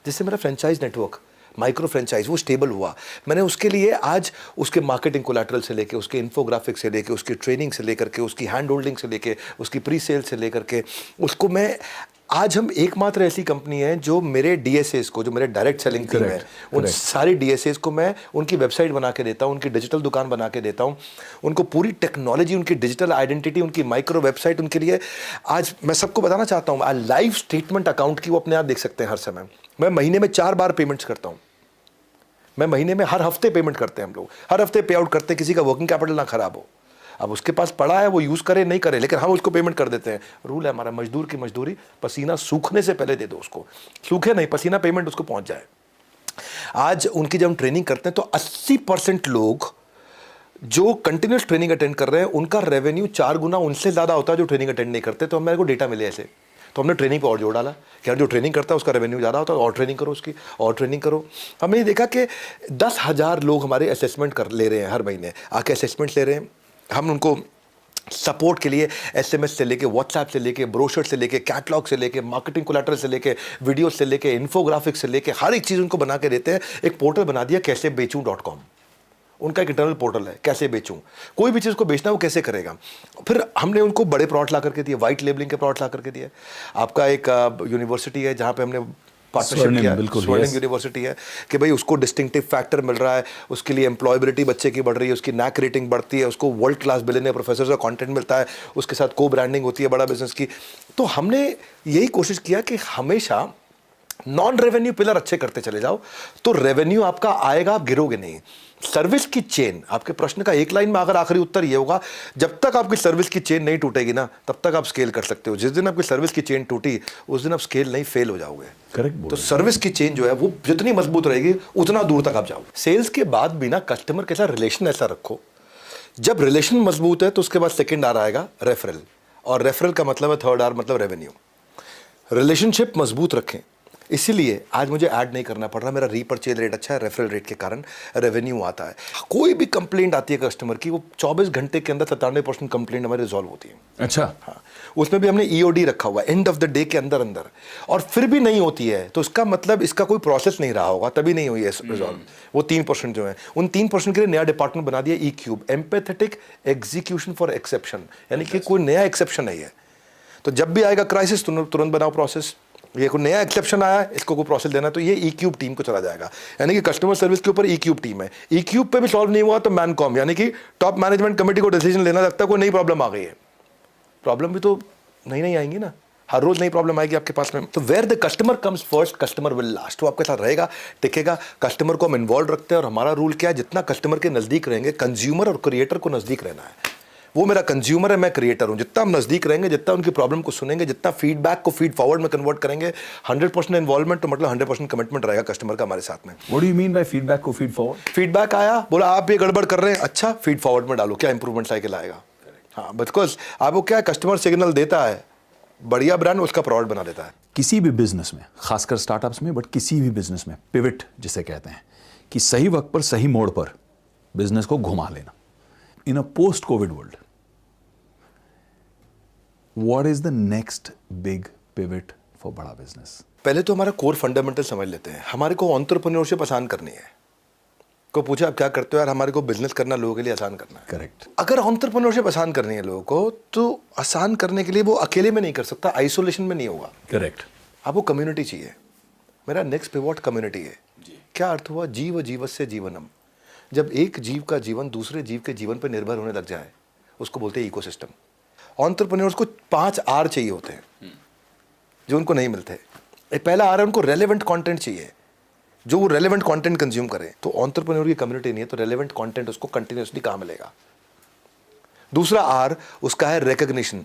जिससे मेरा फ्रेंचाइज नेटवर्क, माइक्रो फ्रेंचाइज, वो स्टेबल हुआ। मैंने उसके लिए आज उसके मार्केटिंग कोलैटरल से लेके, उसके इन्फोग्राफिक्स से लेके, उसकी ट्रेनिंग से लेकर के, उसकी हैंड होल्डिंग से लेके, उसकी प्री सेल से लेकर के, उसको मैं आज हम एकमात्र ऐसी कंपनी है जो मेरे DSAs को, जो मेरे डायरेक्ट सेलिंग टीम है, उन सारी DSAs को मैं उनकी वेबसाइट बना के देता हूँ, उनकी डिजिटल दुकान बना के देता हूँ, उनको पूरी टेक्नोलॉजी, उनकी डिजिटल आइडेंटिटी, उनकी माइक्रो वेबसाइट उनके लिए। आज मैं सबको बताना चाहता हूँ, लाइव स्टेटमेंट अकाउंट की वो अपने आप देख सकते हैं हर समय। मैं महीने में 4 बार पेमेंट्स करता हूँ, मैं महीने में हर हफ्ते पेमेंट करते हैं हम लोग, हर हफ्ते पे आउट करते हैं, किसी का वर्किंग कैपिटल ना खराब हो। अब उसके पास पड़ा है, वो यूज़ करे नहीं करे, लेकिन हम उसको पेमेंट कर देते हैं। रूल है हमारा, मजदूर की मजदूरी पसीना सूखने से पहले दे दो उसको, सूखे नहीं, पसीना पेमेंट उसको पहुंच जाए। आज उनकी जब हम ट्रेनिंग करते हैं तो 80% लोग जो कंटिन्यूस ट्रेनिंग अटेंड कर रहे हैं, उनका रेवेन्यू 4 गुना उनसे ज़्यादा होता है जो ट्रेनिंग अटेंड नहीं करते। तो मेरे को डेटा मिले ऐसे, तो हमने ट्रेनिंग पे और जोड़ डाला कि यार जो ट्रेनिंग करता है उसका रेवेन्यू ज़्यादा होता है, और ट्रेनिंग करो उसकी, और ट्रेनिंग करो। हमने देखा कि 10,000 लोग हमारे असेसमेंट कर ले रहे हैं, हर महीने आके असेसमेंट ले रहे हैं। हम उनको सपोर्ट के लिए SMS से लेके, WhatsApp से लेके, ब्रोशर से लेके, कैटलॉग से लेके, मार्केटिंग कोलैटरल से लेके, वीडियो से लेके, इन्फोग्राफिक्स से लेके, हर एक चीज़ उनको बना के देते हैं। एक पोर्टल बना दिया कैसे बेचूं.com, उनका एक इंटरनल पोर्टल है, कैसे बेचूं, कोई भी चीज़ को बेचना वो कैसे करेगा। फिर हमने उनको बड़े प्रोडक्ट ला करके दिए, वाइट लेबलिंग के प्रोडक्ट ला करके दिए। आपका एक यूनिवर्सिटी है जहाँ पे हमने पार्टनरशिप किया, स्वर्णिम यूनिवर्सिटी है, कि भाई उसको डिस्टिंक्टिव फैक्टर मिल रहा है, उसके लिए एम्प्लॉयबिलिटी बच्चे की बढ़ रही है, उसकी नैक रेटिंग बढ़ती है, उसको वर्ल्ड क्लास बिलियनियर प्रोफेसर का कंटेंट मिलता है, उसके साथ को ब्रांडिंग होती है बड़ा बिजनेस की। तो हमने यही कोशिश किया कि हमेशा नॉन रेवेन्यू पिलर अच्छे करते चले जाओ, तो रेवेन्यू आपका आएगा, आप गिरोगे नहीं। सर्विस की चेन, आपके प्रश्न का एक लाइन में अगर आखिरी उत्तर ये होगा, जब तक आपकी सर्विस की चेन नहीं टूटेगी ना, तब तक आप स्केल कर सकते हो। जिस दिन आपकी सर्विस की चेन टूटी, उस दिन आप स्केल नहीं, फेल हो जाओगे। करेक्ट। तो सर्विस की चेन जो है वो जितनी मजबूत रहेगी उतना दूर तक आप जाओ। सेल्स के बाद भी ना कस्टमर के साथ रिलेशन ऐसा रखो, जब रिलेशन मजबूत है तो उसके बाद सेकेंड आर आएगा रेफरल, और रेफरल का मतलब है थर्ड आर मतलब रेवेन्यू। रिलेशनशिप मजबूत रखें, इसीलिए आज मुझे ऐड नहीं करना पड़ रहा, मेरा रीपरचेज रेट अच्छा है, रेफरल रेट के कारण रेवेन्यू आता है। कोई भी कंप्लेंट आती है कस्टमर की, वो 24 घंटे के अंदर 97% कंप्लेंट हमारी रिजॉल्व होती है। अच्छा। हाँ, उसमें भी हमने EOD रखा हुआ है, एंड ऑफ द डे के अंदर अंदर, और फिर भी नहीं होती है तो इसका मतलब इसका कोई प्रोसेस नहीं रहा होगा, तभी नहीं हुई है रिजॉल्व। वो 3% जो है, उन 3% के लिए नया डिपार्टमेंट बना दिया E-Cube, empathetic execution for exception, यानी कि कोई नया एक्सेप्शन नहीं है। तो जब भी आएगा क्राइसिस तुरंत बनाओ प्रोसेस, ये कोई नया एक्सेप्शन आया, इसको कोई प्रोसेस देना, तो ये E-Cube टीम को चला जाएगा। यानी कि कस्टमर सर्विस के ऊपर E-Cube टीम है। E-Cube पे भी सॉल्व नहीं हुआ तो मैनकॉम, यानी कि टॉप मैनेजमेंट कमेटी को डिसीजन लेना लगता है कोई नई प्रॉब्लम आ गई है। प्रॉब्लम भी तो नई आएंगी ना, हर रोज नई प्रॉब्लम आएगी आपके पास में। तो where the customer comes first, customer will last. वो आपके साथ रहेगा, टिकेगा। कस्टमर को हम इन्वॉल्व रखते हैं, और हमारा रूल क्या है, जितना कस्टमर के नजदीक रहेंगे, कंज्यूमर और क्रिएटर को नजदीक रहना है। वो मेरा कंज्यूमर है, मैं क्रिएटर हूं। जितना हम नजदीक रहेंगे, जितना उनकी प्रॉब्लम को सुनेंगे, जितना फीडबैक को फीड फॉरवर्ड में कन्वर्ट करेंगे, 100% इन्वॉल्वमेंट, तो मतलब 100% कमिटमेंट रहेगा कस्टमर का हमारे साथ में। What do you mean by feedback को फीड फॉरवर्ड? फीडबैक आया, बोला आप ये गड़बड़ कर रहे हैं, अच्छा फीड फॉरवर्ड में डालो, क्या इंप्रूवमेंट साइकिल आएगा। हाँ, बिकॉज आपको क्या है, कस्टमर सिग्नल देता है, बढ़िया ब्रांड उसका प्रोडक्ट बना देता है। किसी भी बिजनेस में, खासकर स्टार्टअप्स में, बट किसी भी बिजनेस में पिवट जिसे कहते हैं, कि सही वक्त पर सही मोड़ पर बिजनेस को घुमा लेना। In a post covid world, what is the next big pivot for Bada business? पहले तो हमारा कोर फंडामेंटल समझ लेते हैं। हमारे को एंटरप्रेन्योरशिप आसान करनी है। को पूछा आप क्या करते हो यार, हमारे को बिजनेस करना लोगों के लिए आसान करना है। करेक्ट। अगर एंटरप्रेन्योरशिप आसान करनी है लोगों को, तो आसान करने के लिए वो अकेले में नहीं कर सकता, आइसोलेशन में नहीं होगा। करेक्ट। आपको कम्युनिटी चाहिए। मेरा नेक्स्ट पिवट कम्युनिटी है। क्या अर्थ हुआ? जीव जीवस्य जीवनम। जब एक जीव का जीवन दूसरे जीव के जीवन पर निर्भर होने लग जाए, उसको बोलते हैं इकोसिस्टम। एंटरप्रेन्योर्स को 5 आर चाहिए होते हैं जो उनको नहीं मिलते। पहला आर है, उनको रेलेवेंट कंटेंट चाहिए, जो वो रेलेवेंट कंटेंट कंज्यूम करे। तो एंटरप्रेन्योर की कम्युनिटी नहीं है तो रेलेवेंट कंटेंट उसको कंटिन्यूअसली कहाँ मिलेगा। दूसरा आर उसका है रिकग्निशन,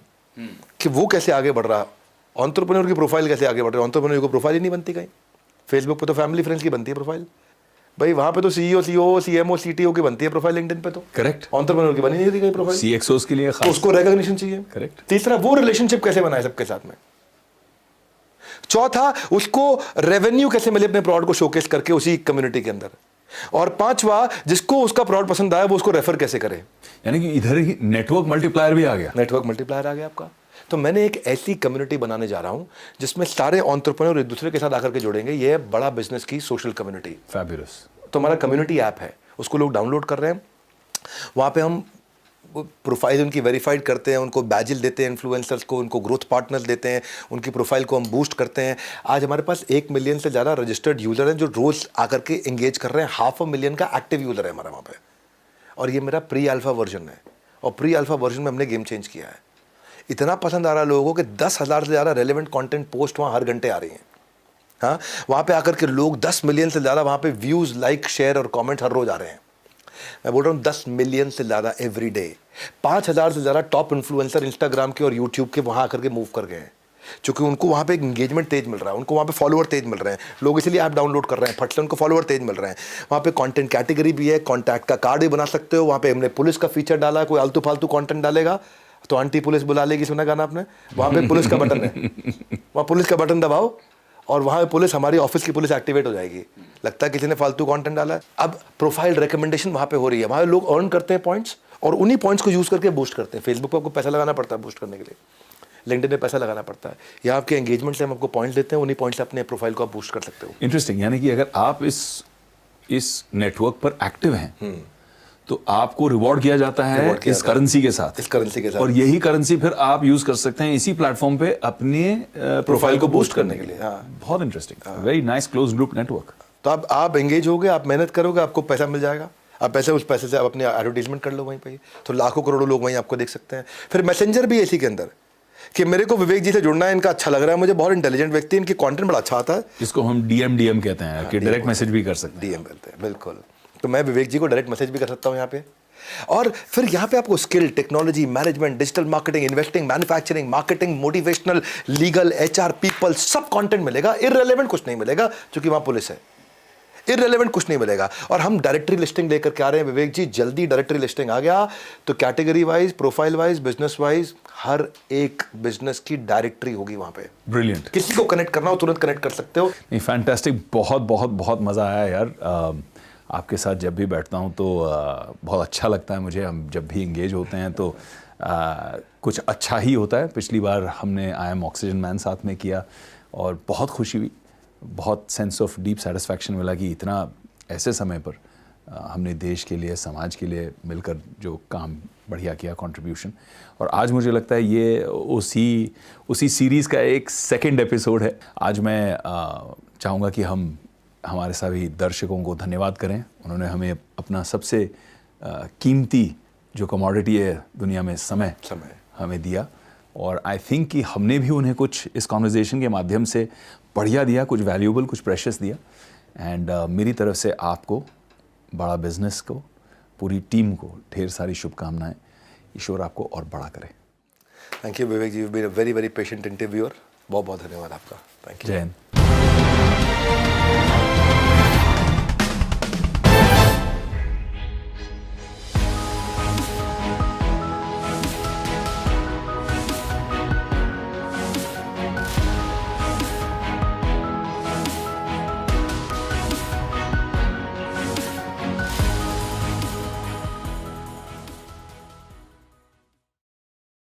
कि वो कैसे आगे बढ़ रहा, एंटरप्रेन्योर की प्रोफाइल कैसे आगे बढ़ रही है। एंटरप्रेन्योर की प्रोफाइल ही नहीं बनती कहीं। फेसबुक पे तो फैमिली फ्रेंड्स की बनती है प्रोफाइल भाई, वहां पे तो सीईओ सीओ सीएमओ सीटीओ की बनती है प्रोफाइल लिंक्डइन पे तो। करेक्ट। एंटरप्रेन्योर की बनी नहीं थी कहीं प्रोफाइल। सीएक्सओस के लिए तो उसको रिकग्निशन चाहिए। करेक्ट। तीसरा वो रिलेशनशिप कैसे बनाए सबके साथ में। चौथा उसको रेवेन्यू कैसे मिले अपने प्रोडक्ट को शोकेस करके उसी कम्युनिटी के अंदर। और पांचवा जिसको उसका प्रोडक्ट पसंद आया वो उसको रेफर कैसे करे। यानी कि इधर ही नेटवर्क मल्टीप्लायर भी आ गया। नेटवर्क मल्टीप्लायर आ गया आपका। तो मैंने एक ऐसी कम्युनिटी बनाने जा रहा हूं जिसमें सारे एंटरप्रेन्योर एक दूसरे के साथ आकर के जुड़ेंगे। ये है बड़ा बिजनेस की सोशल कम्युनिटी। फैबुलस। तो हमारा कम्युनिटी ऐप है, उसको लोग डाउनलोड कर रहे हैं। वहाँ पे हम प्रोफाइल उनकी वेरीफाइड करते हैं, उनको बैजिल देते हैं इन्फ्लुएंसर्स को, उनको ग्रोथ पार्टनर्स देते हैं, उनकी प्रोफाइल को हम बूस्ट करते हैं। आज हमारे पास 1 मिलियन से ज़्यादा रजिस्टर्ड यूज़र हैं जो रोज़ आकर के एंगेज कर रहे हैं। 500,000 का एक्टिव यूज़र है हमारा वहाँ पे। और ये मेरा प्री अल्फा वर्जन है, और प्री अल्फा वर्जन में हमने गेम चेंज किया है। इतना पसंद आ रहा है लोगों को कि 10,000 से ज़्यादा रेलेवेंट कंटेंट पोस्ट वहाँ हर घंटे आ रही हैं। हाँ, वहाँ पे आकर के लोग 10 मिलियन से ज़्यादा वहाँ पे व्यूज़, लाइक, शेयर और कमेंट हर रोज़ आ रहे हैं। मैं बोल रहा हूँ 10 मिलियन से ज़्यादा एवरी डे। 5,000 से ज़्यादा टॉप इन्फ्लुएंसर इंस्टाग्राम के और यूट्यूब के वहाँ आकर के मूव कर गए हैं, क्योंकि उनको वहाँ पे एक इंगेजमेंट तेज मिल रहा है, उनको वहाँ पे फॉलोअर तेज मिल रहे हैं, लोग इसलिए ऐप डाउनलोड कर रहे हैं, फट से उनको फॉलोअर तेज मिल रहे हैं। वहाँ पे कंटेंट कैटेगरी भी है, कॉन्टैक्ट का कार्ड भी बना सकते हो। वहाँ पे हमने पुलिस का फीचर डाला है, कोई आलतू फालतू कंटेंट डालेगा तो आंटी पुलिस बुला लेगी, सुना गाना आपने। वहाँ पे पुलिस का बटन है, वहाँ पुलिस का बटन दबाओ और वहाँ पे पुलिस, हमारी ऑफिस की पुलिस एक्टिवेट हो जाएगी। लगता है किसी ने फालतू कंटेंट डाला है। अब प्रोफाइल रिकमेंडेशन वहाँ पे हो रही है, वहाँ लोग अर्न करते हैं पॉइंट्स और उन्हीं पॉइंट्स को यूज़ करके बूस्ट करते हैं। फेसबुक पर आपको पैसा लगाना पड़ता है बूस्ट करने के लिए, लिंक्डइन में पैसा लगाना पड़ता है। यहाँ आपके एंगेजमेंट से हम आपको पॉइंट्स देते हैं, उन्हीं पॉइंट्स से अपने प्रोफाइल को आप बूस्ट कर सकते हो। इंटरेस्टिंग। यानी कि अगर आप इस नेटवर्क पर एक्टिव हैं तो आपको रिवॉर्ड किया जाता है इस करेंसी के साथ। इस करेंसी के साथ। और यही करेंसी फिर आप यूज कर सकते हैं इसी प्लेटफॉर्म पे अपने प्रोफाइल को बूस्ट करने के लिए। बहुत interesting, very nice close group network. तो आप एंगेज होगे, आप मेहनत करोगे, आपको पैसा मिल जाएगा। आप उस पैसे से आप अपने एडवर्टीजमेंट कर लो वहीं पे, तो लाखों करोड़ों लोग वहीं आपको देख सकते हैं। फिर मैसेंजर भी इसी के अंदर कि मेरे को विवेक जी से जुड़ना है, इनका अच्छा लग रहा है मुझे, बहुत इंटेलिजेंट व्यक्ति, इनकी कंटेंट बड़ा अच्छा आता है। इसको हम डीएम कहते हैं कि डायरेक्ट मैसेज भी कर सकते हैं। डीएम बोलते हैं, बिल्कुल। तो मैं विवेक जी को डायरेक्ट मैसेज भी कर सकता हूँ यहाँ पे। और फिर यहाँ पे आपको skill, technology, management, digital marketing, investing, manufacturing, marketing, motivational, legal, HR, people, सब कंटेंट मिलेगा। इररिलेवेंट कुछ नहीं मिलेगा क्योंकि वहाँ पुलिस है। इररिलेवेंट कुछ नहीं मिलेगा। और हम डायरेक्टरी लिस्टिंग लेकर के आ रहे हैं विवेक जी, जल्दी डायरेक्टरी लिस्टिंग आ गया तो category wise, profile wise, business wise हर एक बिजनेस की डायरेक्टरी होगी वहाँ पे। ब्रिलियंट। किसी को कनेक्ट करना हो तुरंत कनेक्ट कर सकते हो। फैंटास्टिक। बहुत बहुत बहुत मज़ा आया यार। आपके साथ जब भी बैठता हूँ तो बहुत अच्छा लगता है मुझे। हम जब भी इंगेज होते हैं तो कुछ अच्छा ही होता है। पिछली बार हमने आई एम ऑक्सीजन मैन साथ में किया और बहुत खुशी हुई, बहुत सेंस ऑफ डीप सेटिस्फैक्शन मिला कि इतना ऐसे समय पर हमने देश के लिए, समाज के लिए मिलकर जो काम बढ़िया किया, कंट्रीब्यूशन। और आज मुझे लगता है ये उसी सीरीज़ का एक सेकंड एपिसोड है। आज मैं चाहूँगा कि हम हमारे सभी दर्शकों को धन्यवाद करें। उन्होंने हमें अपना सबसे कीमती जो कमोडिटी है दुनिया में, समय हमें दिया। और आई थिंक कि हमने भी उन्हें कुछ इस कॉन्वर्जेशन के माध्यम से बढ़िया दिया, कुछ वैल्यूएबल, कुछ प्रेशियस दिया। एंड मेरी तरफ से आपको, बड़ा बिजनेस को, पूरी टीम को ढेर सारी शुभकामनाएं। ईश्वर आपको और बड़ा करे। Thank you Vivek ji, you been a very very patient interviewer. बहुत बहुत धन्यवाद आपका। Thank you. जय हिंद।